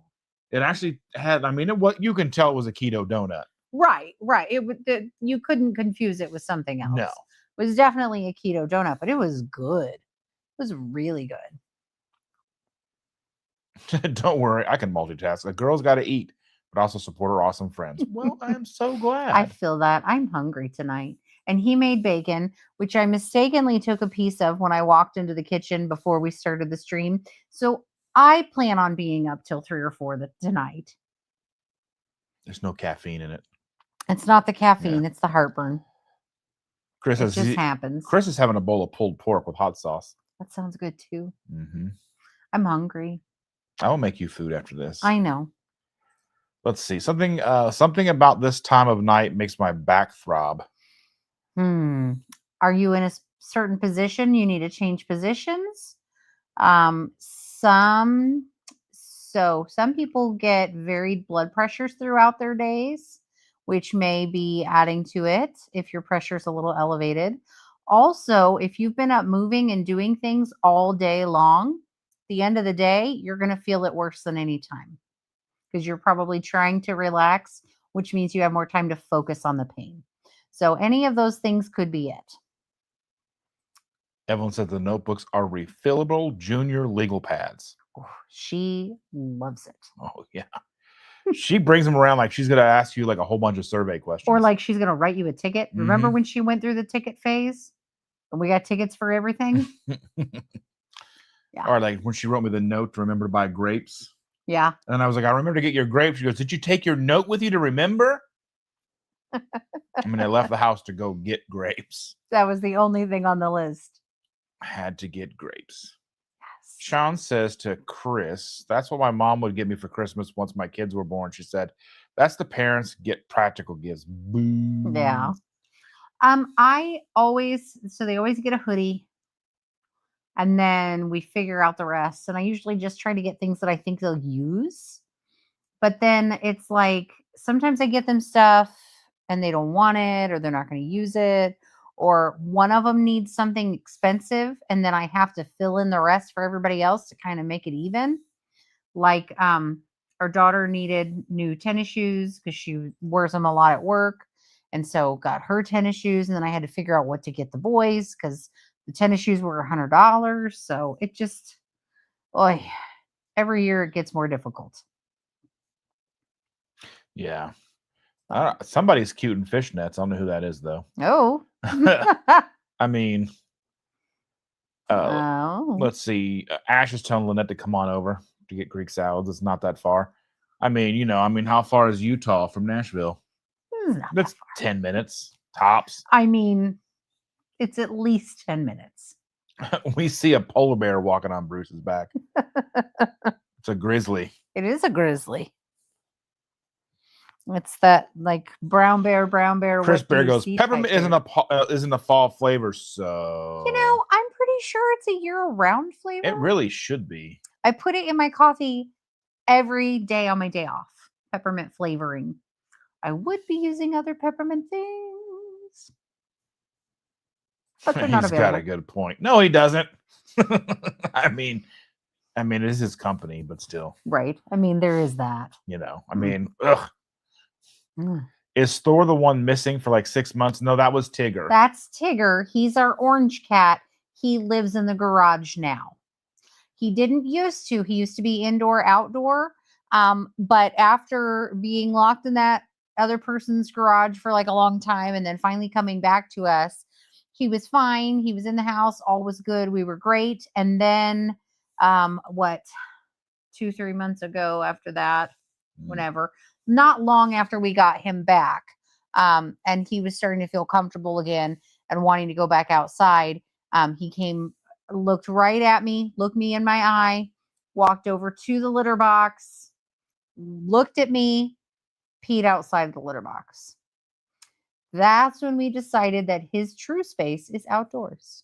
It actually had, what you can tell it was a keto donut. Right. It you couldn't confuse it with something else. No. It was definitely a keto donut, but it was good. It was really good. Don't worry, I can multitask. A girl's got to eat, but also support her awesome friends. Well, I'm so glad. I feel that. I'm hungry tonight. And he made bacon, which I mistakenly took a piece of when I walked into the kitchen before we started the stream. So I plan on being up till 3 or 4 tonight. There's no caffeine in it. It's not the caffeine. Yeah. It's the heartburn. Chris it just happens. Chris is having a bowl of pulled pork with hot sauce. That sounds good too. Mm-hmm. I'm hungry. I will make you food after this. I know. Let's see. Something about this time of night makes my back throb. Are you in a certain position? You need to change positions. Some people get varied blood pressures throughout their days. which may be adding to it if your pressure is a little elevated. Also, if you've been up moving and doing things all day long, the end of the day, you're going to feel it worse than any time because you're probably trying to relax, which means you have more time to focus on the pain. So any of those things could be it. Evelyn said the notebooks are refillable junior legal pads. Oh, she loves it. Oh, yeah. She brings them around like she's going to ask you like a whole bunch of survey questions. Or like she's going to write you a ticket. Remember when she went through the ticket phase? And we got tickets for everything? Yeah. Or like when she wrote me the note to remember to buy grapes. Yeah. And I was like, I remember to get your grapes. She goes, did you take your note with you to remember? I mean, I left the house to go get grapes. That was the only thing on the list. I had to get grapes. Yes. Sean says to Chris, that's what my mom would give me for Christmas once my kids were born. She said, that's the parents get practical gifts. Boo. Yeah. They always get a hoodie. And then we figure out the rest. And I usually just try to get things that I think they'll use. But then it's like sometimes I get them stuff and they don't want it or they're not going to use it. Or one of them needs something expensive and then I have to fill in the rest for everybody else to kind of make it even. Like our daughter needed new tennis shoes because she wears them a lot at work. And so got her tennis shoes. And then I had to figure out what to get the boys because the tennis shoes were $100. So it just, every year it gets more difficult. Yeah. Somebody's cute in fishnets. I don't know who that is, though. Oh. I mean, let's see. Ash is telling Lynette to come on over to get Greek salads. It's not that far. I mean, how far is Utah from Nashville? That's 10 minutes tops. I mean, it's at least 10 minutes. We see a polar bear walking on Bruce's back. It's a grizzly. It is a grizzly. It's that like brown bear. Chris Bear goes, peppermint isn't a fall flavor, so I'm pretty sure it's a year-round flavor. It really should be. I put it in my coffee every day on my day off. Peppermint flavoring. I would be using other peppermint things, but they're not available. He's got a good point. No, he doesn't. I mean, it is his company, but still. Right. I mean, there is that. Ugh. Is Thor the one missing for like 6 months? No, that was Tigger. That's Tigger. He's our orange cat. He lives in the garage now. He didn't used to. He used to be indoor, outdoor. But after being locked in that other person's garage for like a long time and then finally coming back to us, he was fine. He was in the house. All was good. We were great. And then 2-3 months ago after that, whenever, not long after we got him back, and he was starting to feel comfortable again and wanting to go back outside, he came, looked right at me, looked me in my eye, walked over to the litter box, looked at me, peed outside the litter box. That's when we decided that his true space is outdoors.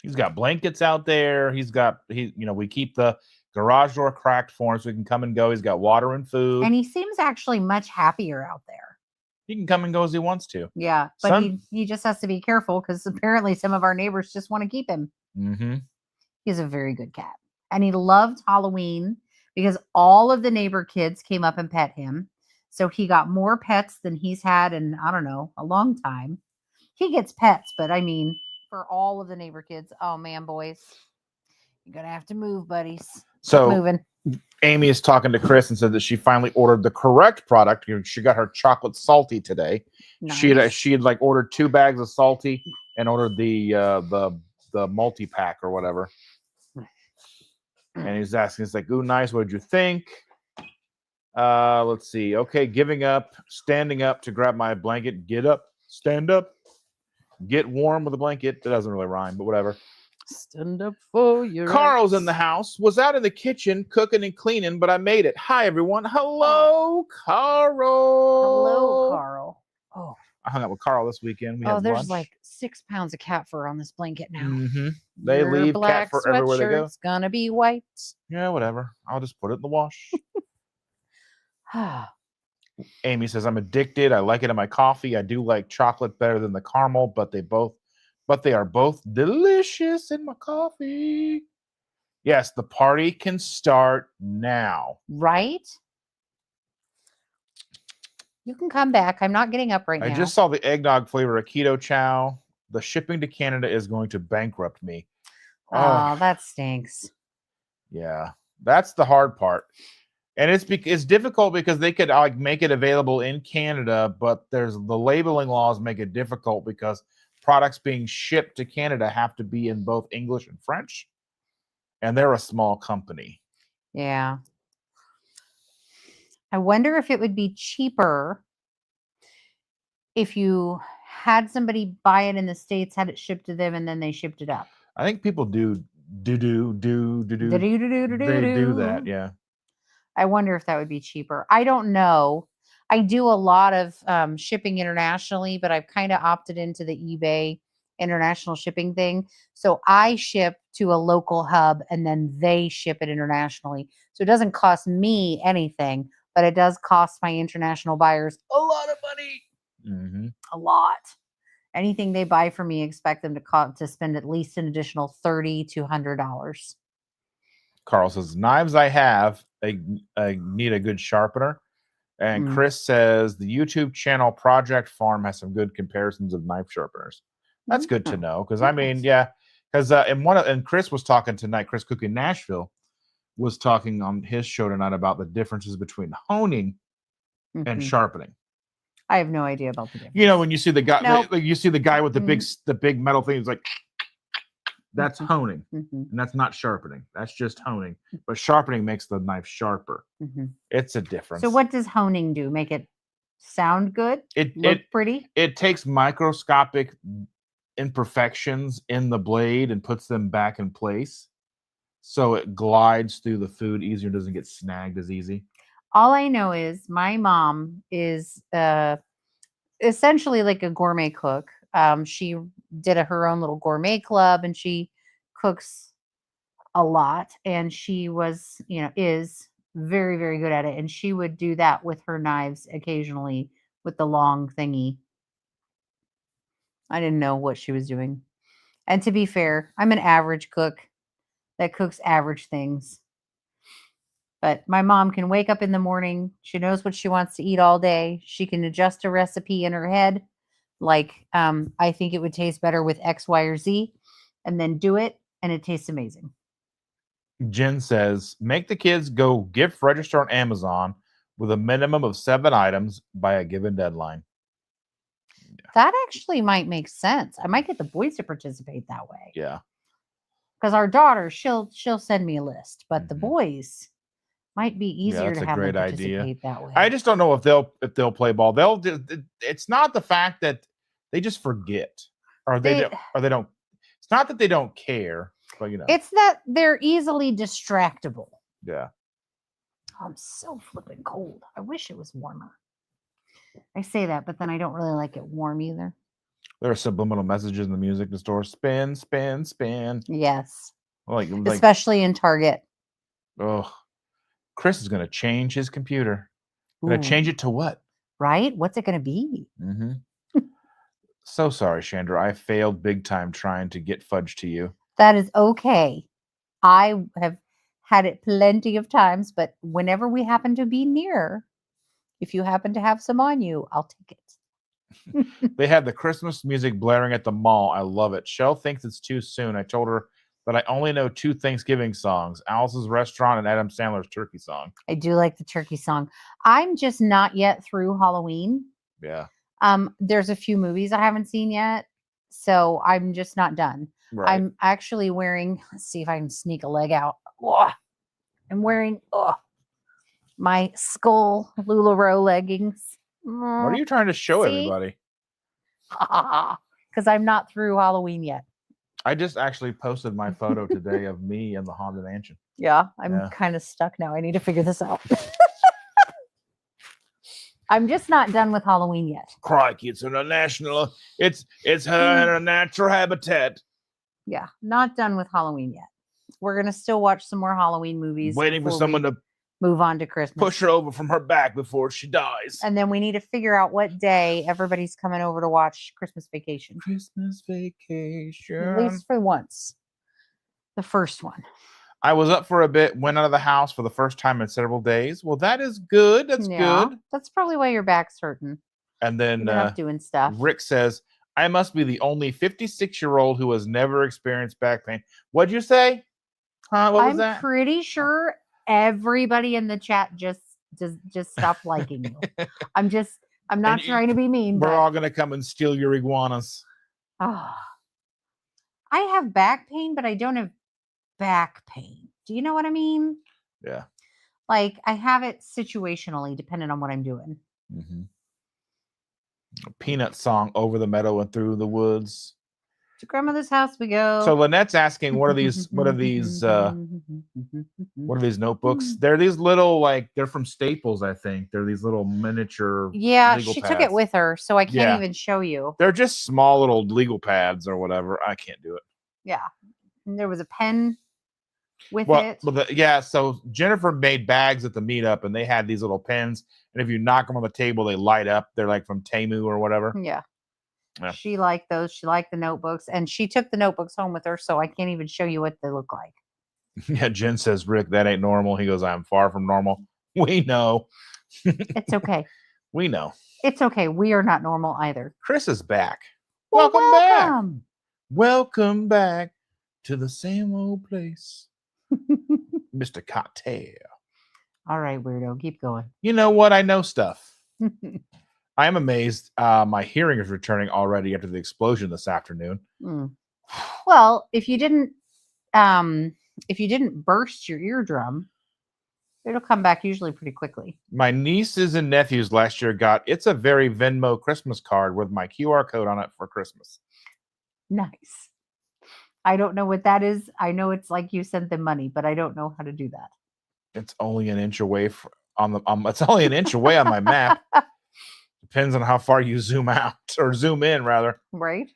He's got blankets out there. We keep the garage door cracked for him so he can come and go. He's got water and food. And he seems actually much happier out there. He can come and go as he wants to. Yeah, but he just has to be careful because apparently some of our neighbors just want to keep him. Mm-hmm. He's a very good cat. And he loved Halloween because all of the neighbor kids came up and pet him. So he got more pets than he's had in, I don't know, a long time. He gets pets, but I mean, for all of the neighbor kids, oh man, boys, you're going to have to move, buddies. So moving. Amy is talking to Chris and said that she finally ordered the correct product. She got her chocolate salty today. Nice. She had like ordered 2 bags of salty and ordered the multi-pack or whatever. And he's asking, it's like, ooh, nice. What did you think? Let's see. Okay, giving up, standing up to grab my blanket. Get up, stand up, get warm with a blanket. That doesn't really rhyme, but whatever. Stand up for your Carl's in the house. Was out in the kitchen cooking and cleaning, but I made it. Hi, everyone. Hello, Carl. Hello, Carl. Oh, I hung out with Carl this weekend. There's lunch. Like 6 pounds of cat fur on this blanket now. Mm-hmm. They leave cat fur everywhere they go. It's gonna be white. Yeah, whatever. I'll just put it in the wash. Amy says, I'm addicted. I like it in my coffee. I do like chocolate better than the caramel, but they are both delicious in my coffee. Yes, the party can start now. Right? You can come back. I'm not getting up right I now. just saw the eggnog flavor of Keto Chow. The shipping to Canada is going to bankrupt me. Oh, that stinks. Yeah, that's the hard part. And it's difficult because they could like make it available in Canada, but there's the labeling laws make it difficult because products being shipped to Canada have to be in both English and French, and they're a small company. Yeah. I wonder if it would be cheaper if you had somebody buy it in the States, had it shipped to them, and then they shipped it up. I think people do they do that, yeah. I wonder if that would be cheaper. I don't know. I do a lot of shipping internationally, but I've kind of opted into the eBay international shipping thing. So I ship to a local hub and then they ship it internationally. So it doesn't cost me anything, but it does cost my international buyers a lot of money. Mm-hmm. A lot. Anything they buy from me, expect them to spend at least an additional $30 to $100. Carl says, knives I have, I need a good sharpener. And Chris says, the YouTube channel Project Farm has some good comparisons of knife sharpeners. That's good to know. Because, I mean, yeah. Because and Chris was talking tonight, Chris Cook in Nashville was talking on his show tonight about the differences between honing and sharpening. I have no idea about the difference. You know, when you see the guy, you see the guy with the big metal thing, it's like, that's honing, and that's not sharpening. That's just honing. But sharpening makes the knife sharper. It's a difference. So what does honing do? Make it sound good? Look pretty? It takes microscopic imperfections in the blade and puts them back in place. So it glides through the food easier, doesn't get snagged as easy. All I know is my mom is essentially like a gourmet cook. She did her own little gourmet club and she cooks a lot. And she was, is very, very good at it. And she would do that with her knives occasionally with the long thingy. I didn't know what she was doing. And to be fair, I'm an average cook that cooks average things. But my mom can wake up in the morning. She knows what she wants to eat all day. She can adjust a recipe in her head. Like, I think it would taste better with X, Y, or Z. And then do it. And it tastes amazing. Jen says, make the kids go gift register on Amazon with a minimum of 7 items by a given deadline. Yeah. That actually might make sense. I might get the boys to participate that way. Yeah. Because our daughter, she'll send me a list. But the boys... might be easier to have them participate that way. I just don't know if they'll play ball. It's not the fact that they just forget or they don't. It's not that they don't care, but it's that they're easily distractible. Yeah. I'm so flipping cold. I wish it was warmer. I say that, but then I don't really like it warm either. There are subliminal messages in the music store. Spin, spin, spin. Yes. Like especially in Target. Oh. Chris is going to change his computer. Going to change it to what? Right? What's it going to be? So sorry, Chandra. I failed big time trying to get fudge to you. That is okay. I have had it plenty of times, but whenever we happen to be near, if you happen to have some on you, I'll take it. They had the Christmas music blaring at the mall. I love it. Shell thinks it's too soon. I told her but I only know 2 Thanksgiving songs, Alice's Restaurant and Adam Sandler's Turkey Song. I do like the turkey song. I'm just not yet through Halloween. Yeah. There's a few movies I haven't seen yet, so I'm just not done. Right. I'm actually wearing, let's see if I can sneak a leg out. Oh, I'm wearing my skull LuLaRoe leggings. What are you trying to show everybody? Because I'm not through Halloween yet. I just actually posted my photo today of me in the Haunted Mansion. Yeah, I'm kind of stuck now. I need to figure this out. I'm just not done with Halloween yet. Crikey, it's in a national. It's her in a natural habitat. Yeah, not done with Halloween yet. We're gonna still watch some more Halloween movies. Waiting for someone to Move on to Christmas. Push her over from her back before she dies. And then we need to figure out what day everybody's coming over to watch Christmas Vacation. Christmas Vacation. At least for once. The first one. I was up for a bit, went out of the house for the first time in several days. Well, that is good. That's good. That's probably why your back's hurting. And then You're not doing stuff. Rick says, I must be the only 56-year-old who has never experienced back pain. What'd you say? Huh? What was that? I'm pretty sure everybody in the chat just stopped liking you. I'm not trying to be mean. We're all gonna come and steal your iguanas. Oh, I have back pain, but I don't have back pain. Do you know what I mean? Yeah. Like I have it situationally, depending on what I'm doing. Mm-hmm. Peanut song, Over the Meadow and Through the Woods. To grandmother's house we go. So Lynette's asking, what are these notebooks? They're these little, like, they're from Staples, I think. They're these little miniature legal she pads. took it with her, so I can't even show you. They're just small little legal pads or whatever. I can't do it. Yeah. And there was a pen with it. So Jennifer made bags at the meetup, and they had these little pens, and if you knock them on the table, they light up. They're like from Temu or whatever. Yeah. Yeah. She liked those. She liked the notebooks, and she took the notebooks home with her, so I can't even show you what they look like. Yeah, Jen says, Rick, that ain't normal. He goes, I'm far from normal. We know. It's okay. We know. It's okay. We are not normal either. Chris is back. Well, Welcome back. Welcome back to the same old place. Mr. Cocktail. All right, weirdo. Keep going. You know what? I know stuff. I am amazed. My hearing is returning already after the explosion this afternoon. Well, if you didn't burst your eardrum, it'll come back usually pretty quickly. My nieces and nephews last year got It's a Very Venmo Christmas card with my QR code on it for Christmas. Nice. I don't know what that is. I know it's like you sent them money, but I don't know how to do that. It's only an inch away it's only an inch away on my map. Depends on how far you zoom out or zoom in, rather. Right.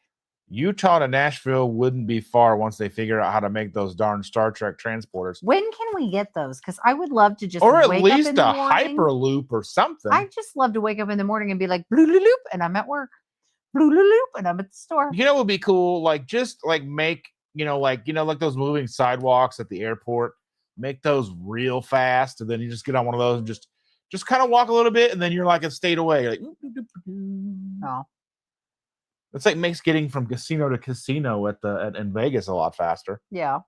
Utah to Nashville wouldn't be far once they figure out how to make those darn Star Trek transporters. When can we get those? Because I would love to just or at wake least up in the a morning. Hyperloop or something. I just love to wake up in the morning and be like, blue loop, and I'm at work. Blue loop, and I'm at the store. You know what would be cool? Like just like make, like those moving sidewalks at the airport. Make those real fast, and then you just get on one of those and just kind of walk a little bit, and then you're like a state away. You're like, oh. It's like makes getting from casino to casino in Vegas a lot faster. Yeah.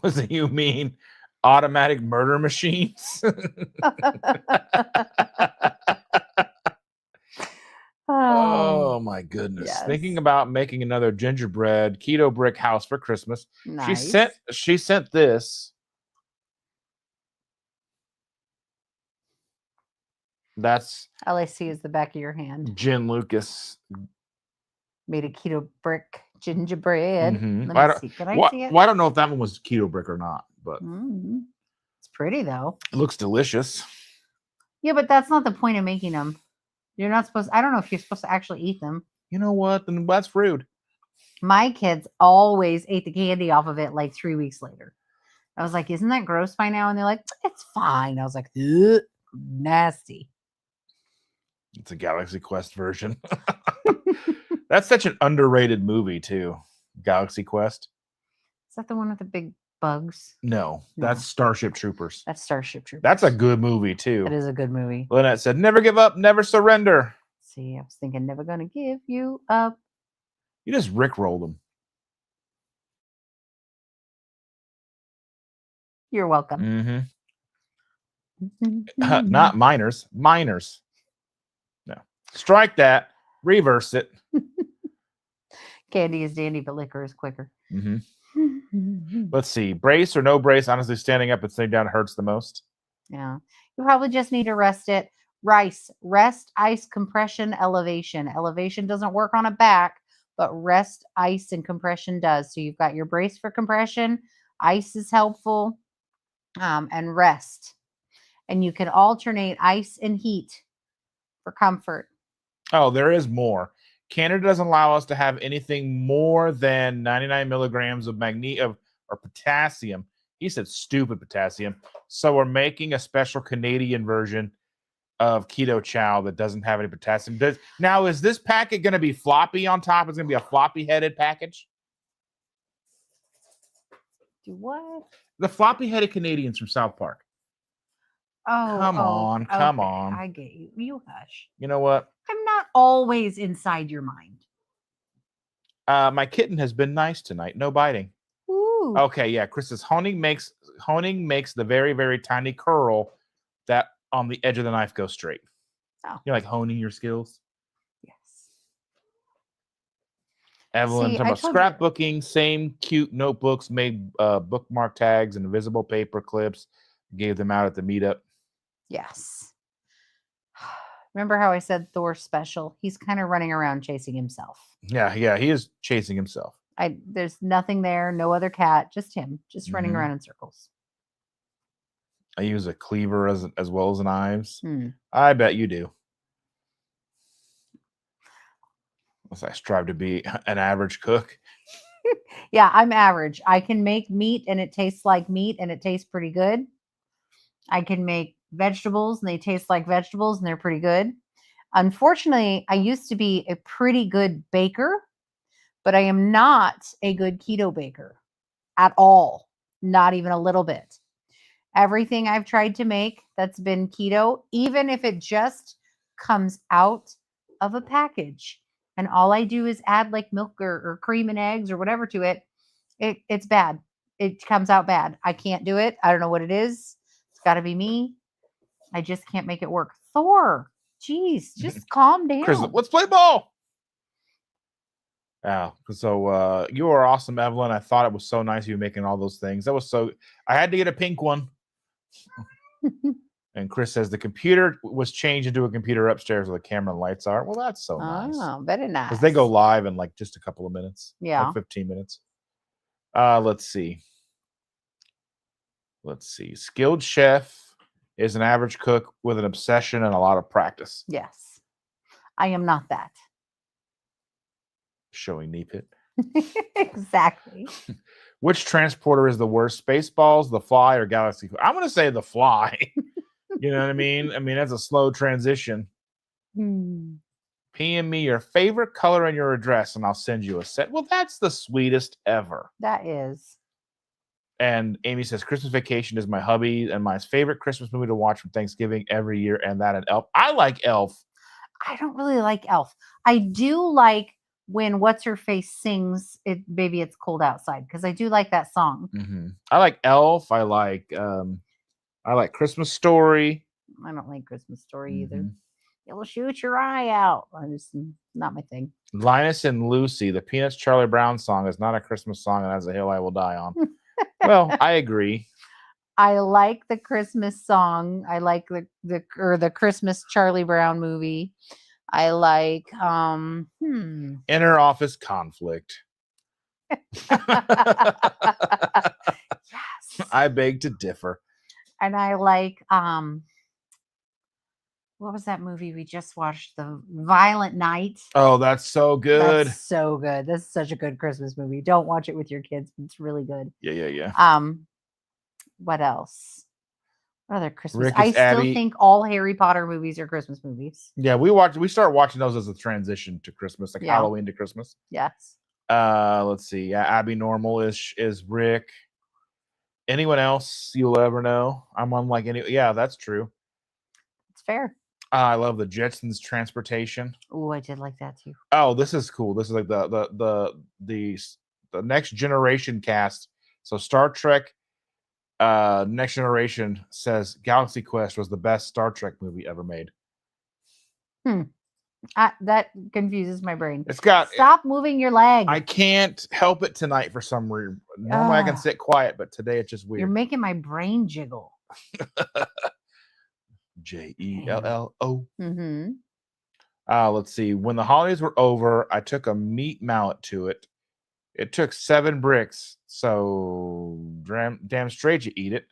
What do you mean? Automatic murder machines? Oh my goodness. Yes. Thinking about making another gingerbread keto brick house for Christmas. Nice. She sent this. That's all I see is the back of your hand. Jen Lucas made a keto brick gingerbread. Mm-hmm. Let me see. Can I see it? Well, I don't know if that one was keto brick or not, but it's pretty though. It looks delicious. Yeah, but that's not the point of making them. You're not supposed. I don't know if you're supposed to actually eat them. You know what? Then that's rude. My kids always ate the candy off of it like 3 weeks later. I was like, "Isn't that gross by now?" And they're like, "It's fine." I was like, ugh, "Nasty." It's a Galaxy Quest version. That's such an underrated movie too. Galaxy Quest. Is that the one with the big bugs? No, that's Starship Troopers. That's Starship Troopers. That's a good movie too. That is a good movie. Lynette said, "Never give up, never surrender." See, I was thinking, never gonna give you up. You just rickrolled them. You're welcome. Mm-hmm. Not minors. No. Strike that. Reverse it. Candy is dandy, but liquor is quicker. Mm-hmm. Let's see. Brace or no brace? Honestly, standing up and sitting down hurts the most. Yeah. You probably just need to rest it. Rest, ice, compression, elevation. Elevation doesn't work on a back, but rest, ice, and compression does. So you've got your brace for compression. Ice is helpful. And rest. And you can alternate ice and heat for comfort. Oh, there is more. Canada doesn't allow us to have anything more than 99 milligrams of magnesium or potassium He said stupid potassium. So we're making a special Canadian version of keto chow that doesn't have any potassium. Now, is this packet going to be floppy on top? It's going to be a floppy headed package? Do what? The floppy headed Canadians from South Park. Oh, Come on, come okay, on. I get you. You hush. You know what? I'm not always inside your mind. My kitten has been nice tonight. No biting. Ooh. Okay, yeah. Chris says honing makes the very, very tiny curl that on the edge of the knife goes straight. Oh. You're like honing your skills. Yes. Evelyn, See, talking about scrapbooking, same cute notebooks, made bookmark tags and invisible paper clips, gave them out at the meetup. Yes. Remember how I said Thor's special? He's kind of running around chasing himself. Yeah, he is chasing himself. There's nothing there, no other cat, just him, just running Mhm. around in circles. I use a cleaver as well as knives. Hmm. I bet you do. As I strive to be an average cook. Yeah, I'm average. I can make meat and it tastes like meat and it tastes pretty good. I can make vegetables and they taste like vegetables and they're pretty good. Unfortunately, I used to be a pretty good baker, but I am not a good keto baker at all. Not even a little bit. Everything I've tried to make that's been keto, even if it just comes out of a package and all I do is add like milk or cream and eggs or whatever to it, it's bad. It comes out bad. I can't do it. I don't know what it is. It's got to be me. I just can't make it work. Thor, geez, just calm down. Chris, let's play ball. Yeah. So you are awesome, Evelyn. I thought it was so nice you making all those things. That was so. I had to get a pink one. And Chris says the computer was changed into a computer upstairs where the camera and lights are. Well, that's so nice. Oh, very nice. Because they go live in like just a couple of minutes. Yeah. Like 15 minutes. Let's see. Skilled chef is an average cook with an obsession and a lot of practice. Yes. I am not that. Showing knee pit. Exactly. Which transporter is the worst? Spaceballs, the Fly, or Galaxy? I'm going to say the Fly. You know what I mean? I mean, that's a slow transition. PM me your favorite color in your address, and I'll send you a set. Well, that's the sweetest ever. That is. And Amy says, Christmas Vacation is my hubby and my favorite Christmas movie to watch from Thanksgiving every year, and that and Elf. I like Elf. I don't really like Elf. I do like when What's-Her-Face sings it, Baby It's Cold Outside, because I do like that song. Mm-hmm. I like Elf. I like Christmas Story. I don't like Christmas Story either. It'll shoot your eye out. Not my thing. Linus and Lucy, the Peanuts Charlie Brown song is not a Christmas song, and has a hill I will die on. Well, I agree. I like the Christmas song. I like the Christmas Charlie Brown movie. I like Inner office conflict. Yes. I beg to differ. And I like what was that movie we just watched? The Violent Night. Oh, that's so good. That's so good. That's such a good Christmas movie. Don't watch it with your kids. It's really good. Yeah. What else? What other Christmas? Rick, I still Abby. think all Harry Potter movies are Christmas movies. Yeah, we start watching those as a transition to Christmas, like Halloween to Christmas. Yes. Let's see. Yeah, Abby Normal is Rick. Anyone else you'll ever know? I'm unlike any. Yeah, that's true. It's fair. I love the Jetsons transportation. Oh, I did like that too. Oh, this is cool. This is like the Next Generation cast. So Star Trek Next Generation says Galaxy Quest was the best Star Trek movie ever made. That confuses my brain. It's got Stop moving your leg. I can't help it tonight for some reason. Normally I can sit quiet, but today it's just weird. You're making my brain jiggle. JELLO. Mm-hmm. Let's see. When the holidays were over, I took a meat mallet to it. It took 7 bricks, so damn straight you eat it.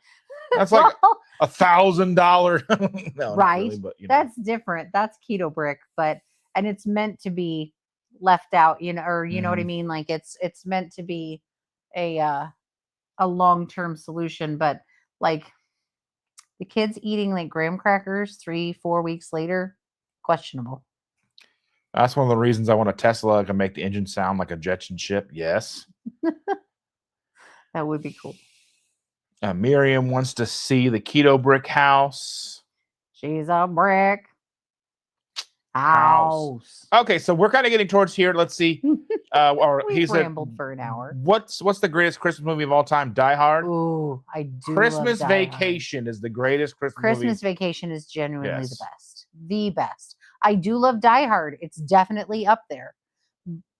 That's like $1,000. No, right. Really, but, that's different. That's keto brick, and it's meant to be left out, or you know what I mean? Like it's meant to be a a long-term solution, but like the kids eating like graham crackers 3-4 weeks later, questionable. That's one of the reasons I want a Tesla that can make the engine sound like a Jetson ship. Yes. That would be cool. Miriam wants to see the keto brick house. She's a brick house. Okay, so we're kind of getting towards here. Let's see. We've rambled for an hour. What's the greatest Christmas movie of all time? Die Hard. Ooh, I do. Christmas love Die Vacation is the greatest Christmas Christmas movie. Vacation is genuinely Yes. the best. The best. I do love Die Hard. It's definitely up there.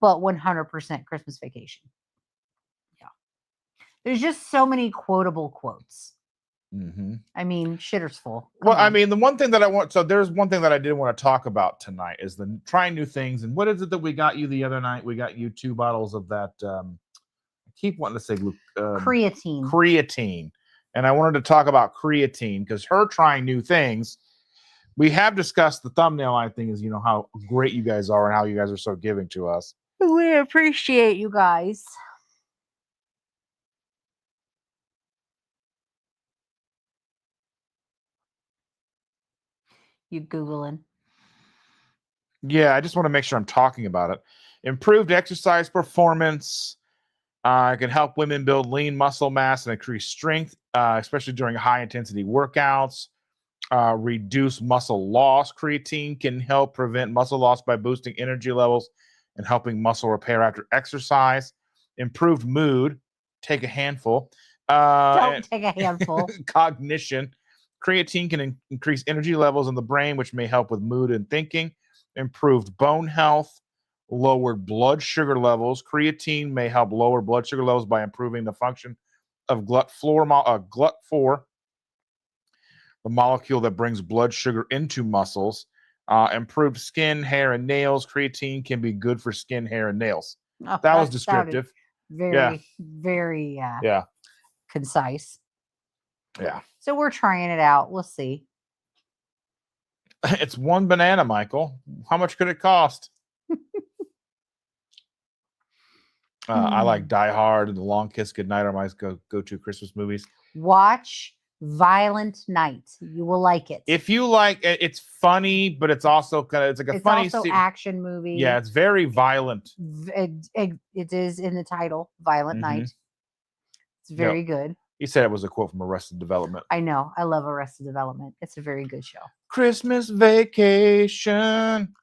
But 100% Christmas Vacation. Yeah. There's just so many quotable quotes. Mm-hmm. I mean, shitter's full. Well, I mean, the one thing that I want, so there's one thing that I did want to talk about tonight is the trying new things. And what is it that we got you the other night? We got you 2 bottles of that. I keep wanting to say creatine. Creatine. And I wanted to talk about creatine because her trying new things. We have discussed the thumbnail, I think, is, how great you guys are and how you guys are so giving to us. We appreciate you guys. You Googling. Yeah, I just want to make sure I'm talking about it. Improved exercise performance. It can help women build lean muscle mass and increase strength, especially during high-intensity workouts. Reduce muscle loss. Creatine can help prevent muscle loss by boosting energy levels and helping muscle repair after exercise. Improved mood. Take a handful. Don't take a handful. Cognition. Creatine can increase energy levels in the brain, which may help with mood and thinking. Improved bone health. Lowered blood sugar levels. Creatine may help lower blood sugar levels by improving the function of GLUT4, the molecule that brings blood sugar into muscles. Improved skin, hair, and nails. Creatine can be good for skin, hair, and nails. Oh, That was descriptive. Very concise. Yeah. So we're trying it out. We'll see. It's 1 banana, Michael. How much could it cost? I like Die Hard and The Long Kiss Goodnight are my go-to Christmas movies. Watch Violent Night. You will like it. If you like it, it's funny, but it's also it's like a funny also action movie. Yeah, it's very violent. It is in the title, Violent Night. It's very good. He said it was a quote from Arrested Development. I know. I love Arrested Development. It's a very good show. Christmas Vacation.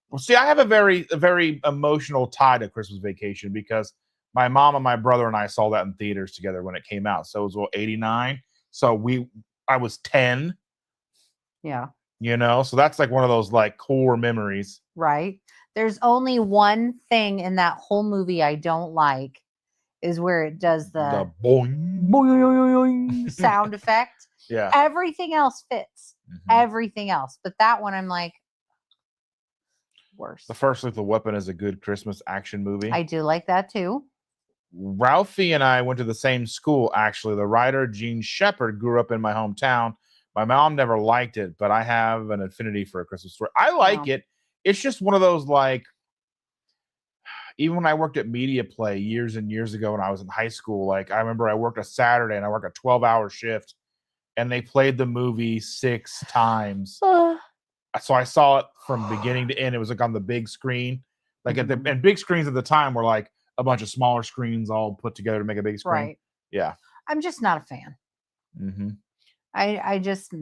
Well, see, I have a very emotional tie to Christmas Vacation because my mom and my brother and I saw that in theaters together when it came out. So it was 89. So I was 10. Yeah. So that's like one of those like core memories. Right. There's only one thing in that whole movie I don't like is where it does the boing, boing sound effect. Yeah. Everything else fits. Everything else. But that one I'm like, worse. The First Lethal Weapon is a good Christmas action movie. I do like that too. Ralphie and I went to the same school, actually. The writer Gene Shepard grew up in my hometown. My mom never liked it, but I have an affinity for A Christmas Story. I like it. It's just one of those, like, even when I worked at Media Play years and years ago when I was in high school, like, I remember I worked a Saturday and I worked a 12-hour shift, and they played the movie 6 times. So I saw it from beginning to end. It was like on the big screen. Like and big screens at the time were like a bunch of smaller screens all put together to make a big screen. Right. Yeah. I'm just not a fan. I just.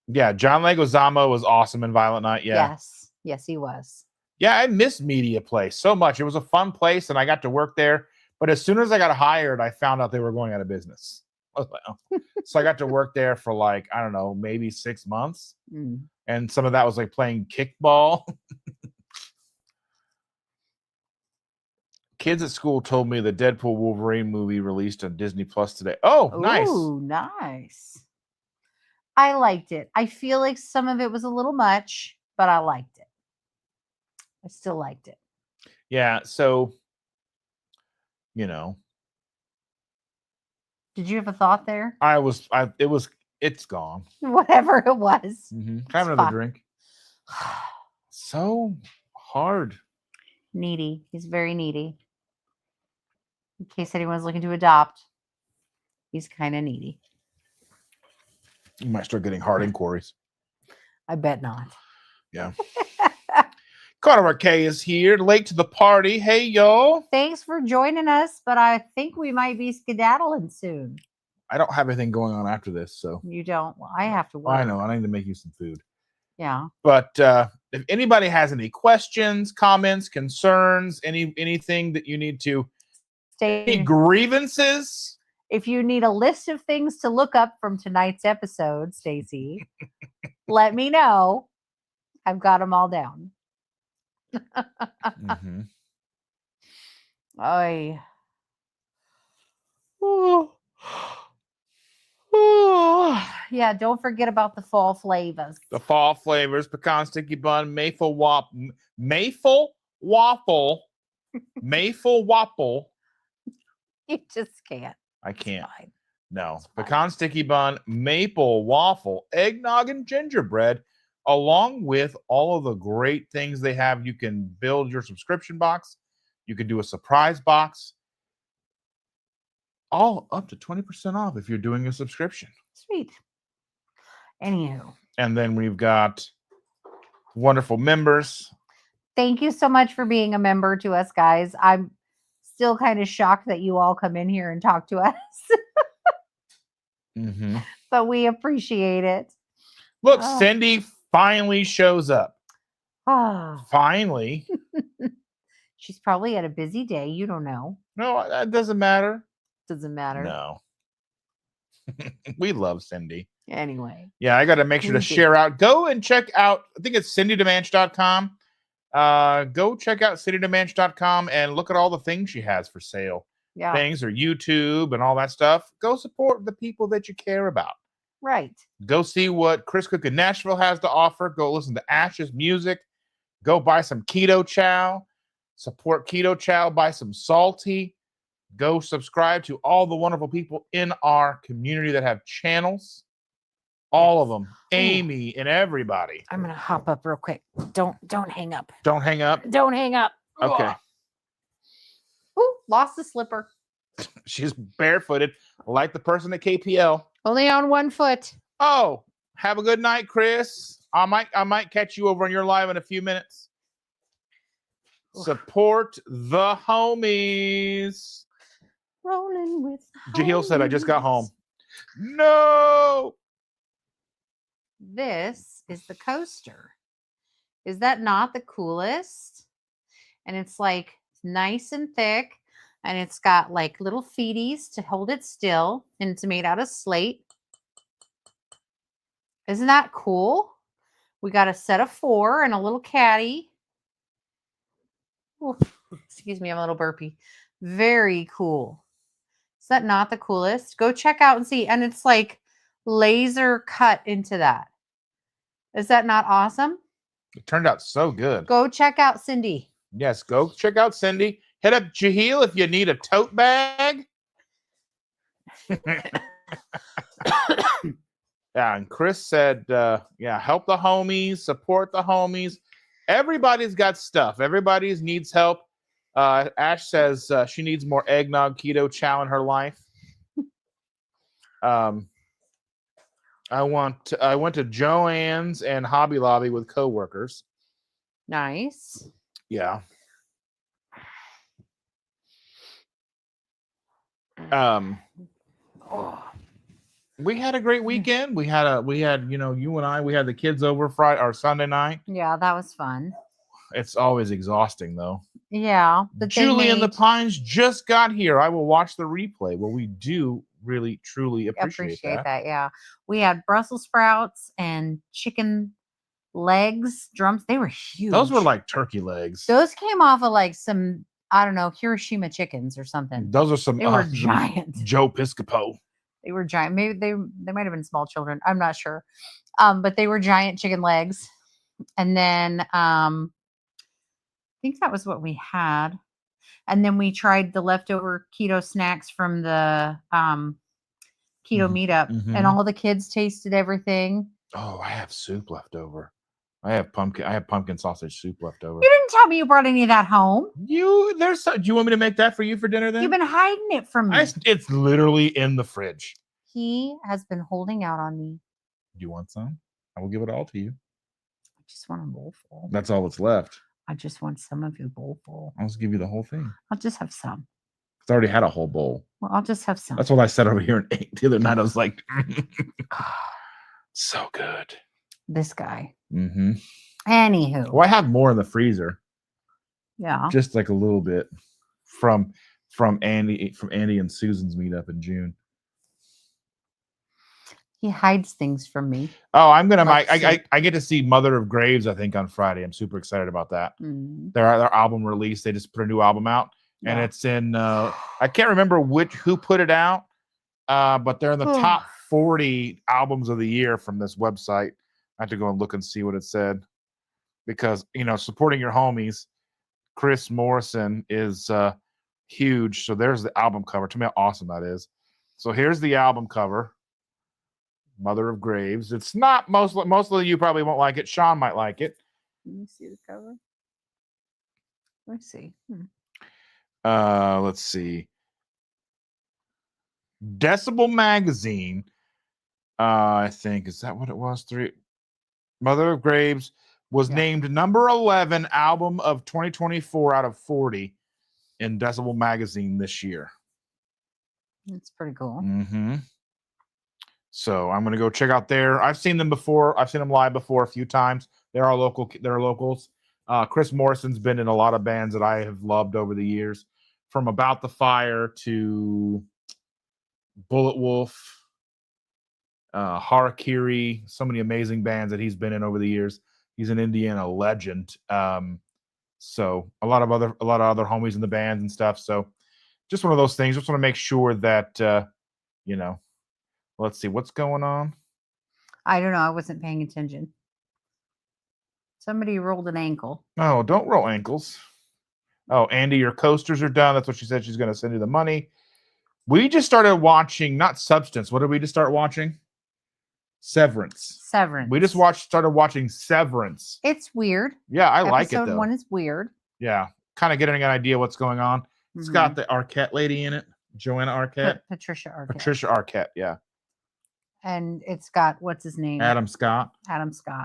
Yeah. John Leguizamo was awesome in Violent Night. Yeah. Yes. Yes, he was. Yeah. I missed Media Play so much. It was a fun place and I got to work there. But as soon as I got hired, I found out they were going out of business. So I got to work there for like, I don't know, maybe 6 months. And some of that was like playing kickball. Kids at school told me the Deadpool Wolverine movie released on Disney Plus today. Oh, nice. Ooh, nice. I liked it. I feel like some of it was a little much, but I liked it. I still liked it. Yeah, so, Did you have a thought there? It's gone. Whatever it was. Can I have another drink? So hard. Needy. He's very needy. In case anyone's looking to adopt, He's kind of needy. You might start getting hard inquiries. I bet not. Yeah. Carnivore K is here, late to the party. Hey, y'all. Thanks for joining us, but I think we might be skedaddling soon. I don't have anything going on after this, so. You don't? Well, I have to work. I know. I need to make you some food. Yeah. But if anybody has any questions, comments, concerns, anything that you need to, any grievances, if you need a list of things to look up from tonight's episode, Stacy, let me know. I've got them all down. mm-hmm. Yeah, don't forget about the fall flavors. The fall flavors: pecan sticky bun, maple waffle, You just can't. I can't. No. Pecan sticky bun, maple waffle, eggnog, and gingerbread, along with all of the great things they have. You can build your subscription box. You can do a surprise box. All up to 20% off if you're doing a subscription. Sweet. Anywho. And then we've got wonderful members. Thank you so much for being a member to us, guys. I'm still kind of shocked that you all come in here and talk to us. Mm-hmm. But we appreciate it. Look, Cindy finally shows up. Finally. She's probably had a busy day. You don't know. No, that doesn't matter. Doesn't matter. No. We love Cindy. Anyway. Yeah, I got to make sure to share out. Go and check out, I think it's cindydemanch.com. Go check out cindydemanch.com and look at all the things she has for sale. Yeah. Things or YouTube and all that stuff. Go support the people that you care about. Right. Go see what Chris Cook in Nashville has to offer. Go listen to Ash's music. Go buy some Keto Chow. Support Keto Chow. Buy some Salty. Go subscribe to all the wonderful people in our community that have channels. All of them. Amy and everybody. I'm going to hop up real quick. Don't hang up. Don't hang up. Don't hang up. Okay. Ooh, lost the slipper. She's barefooted, like the person at KPL. Only on one foot. Oh, have a good night, Chris. I might catch you over on your live in a few minutes. Support the homies. Rolling with Jahil said, I just got home. No. This is the coaster. Is that not the coolest? And it's like nice and thick. And it's got like little feeties to hold it still. And it's made out of slate. Isn't that cool? We got a set of 4 and a little caddy. Ooh, excuse me, I'm a little burpy. Very cool. Is that not the coolest? Go check out and see. And it's like laser cut into that. Is that not awesome? It turned out so good. Go check out Cindy. Yes, go check out Cindy. Hit up Jahil if you need a tote bag. Yeah, and Chris said, help the homies, support the homies. Everybody's got stuff. Everybody's needs help. Ash says she needs more eggnog keto chow in her life. I went to Joann's and Hobby Lobby with coworkers. Nice. Yeah. We had a great weekend. We had you and I, we had the kids over Friday or Sunday night. Yeah, that was fun. It's always exhausting though. Yeah. Julie and the Pines just got here. I will watch the replay. Well, we do really truly appreciate that. Yeah. We had Brussels sprouts and chicken legs, drums. They were huge. Those were like turkey legs. Those came off of like some, I don't know, Hiroshima chickens or something. Those are some. They were giant. Joe Piscopo. They were giant. Maybe they might have been small children. I'm not sure. But they were giant chicken legs. And then I think that was what we had. And then we tried the leftover keto snacks from the keto meetup. And all the kids tasted everything. Oh, I have soup left over. I have pumpkin sausage soup left over. You didn't tell me you brought any of that home. Do you want me to make that for you for dinner then? You've been hiding it from me. It's literally in the fridge. He has been holding out on me. Do you want some? I will give it all to you. I just want a bowl full. That's all that's left. I just want some of your bowl full. I'll just give you the whole thing. I'll just have some. It's already had a whole bowl. Well, I'll just have some. That's what I said over here and ate the other night. I was like, so good. This guy. Mm-hmm. Anywho. Well, I have more in the freezer. Yeah. Just like a little bit from Andy and Susan's meetup in June. He hides things from me. Oh, I'm gonna. I get to see Mother of Graves, I think, on Friday. I'm super excited about that. Mm. Their album release. They just put a new album out, and it's in. I can't remember who put it out, but they're in the top 40 albums of the year from this website. I have to go and look and see what it said, because supporting your homies. Chris Morrison is huge. So there's the album cover. To me, how awesome that is. So here's the album cover. Mother of Graves. It's not most of you probably won't like it. Sean might like it. Let me see the cover. Let's see. Let's see. Decibel Magazine. I think is that what it was? Mother of Graves was named number 11 album of 2024 out of 40 in Decibel Magazine this year. That's pretty cool. Mm-hmm. So I'm gonna go check out there. I've seen them before. I've seen them live before a few times. They're locals. Chris Morrison's been in a lot of bands that I have loved over the years, from About the Fire to Bullet Wolf, Harakiri. So many amazing bands that he's been in over the years. He's an Indiana legend. So a lot of other homies in the bands and stuff. So just one of those things. Just want to make sure that Let's see what's going on. I don't know. I wasn't paying attention. Somebody rolled an ankle. Oh, don't roll ankles. Oh, Andy, your coasters are done. That's what she said. She's going to send you the money. We just started watching, not Substance. What did we just start watching? Severance. We just started watching Severance. It's weird. Yeah, I like it though. Episode 1 is weird. Yeah, kind of getting an idea what's going on. It's got the Arquette lady in it. Joanna Arquette. Patricia Arquette. Patricia Arquette, yeah. And it's got, what's his name? Adam Scott.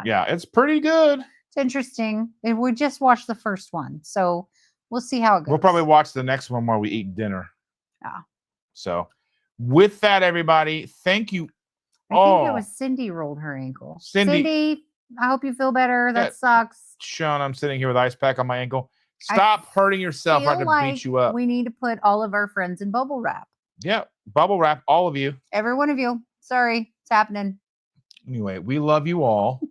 Yeah, it's pretty good. It's interesting. We just watched the first one, so we'll see how it goes. We'll probably watch the next one while we eat dinner. Yeah. So, with that, everybody, thank you. I think it was Cindy rolled her ankle. Cindy, I hope you feel better. That sucks. Sean, I'm sitting here with ice pack on my ankle. Stop hurting yourself. I have to beat you up. We need to put all of our friends in bubble wrap. Yeah, bubble wrap, all of you. Every one of you. Sorry, it's happening. Anyway, we love you all.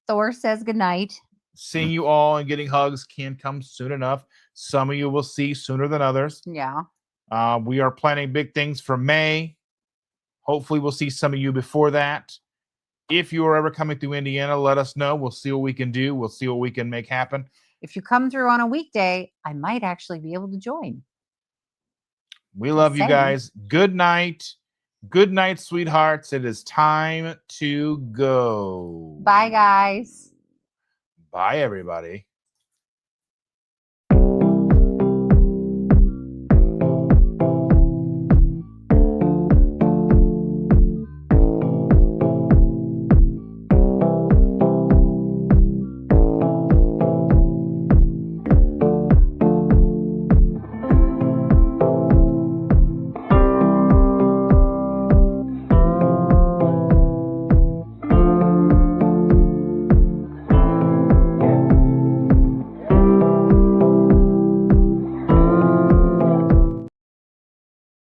Thor says goodnight. Seeing you all and getting hugs can't come soon enough. Some of you will see sooner than others. Yeah. We are planning big things for May. Hopefully, we'll see some of you before that. If you are ever coming through Indiana, let us know. We'll see what we can do. We'll see what we can make happen. If you come through on a weekday, I might actually be able to join. We love you guys. Good night. Good night, sweethearts. It is time to go. Bye, guys. Bye, everybody.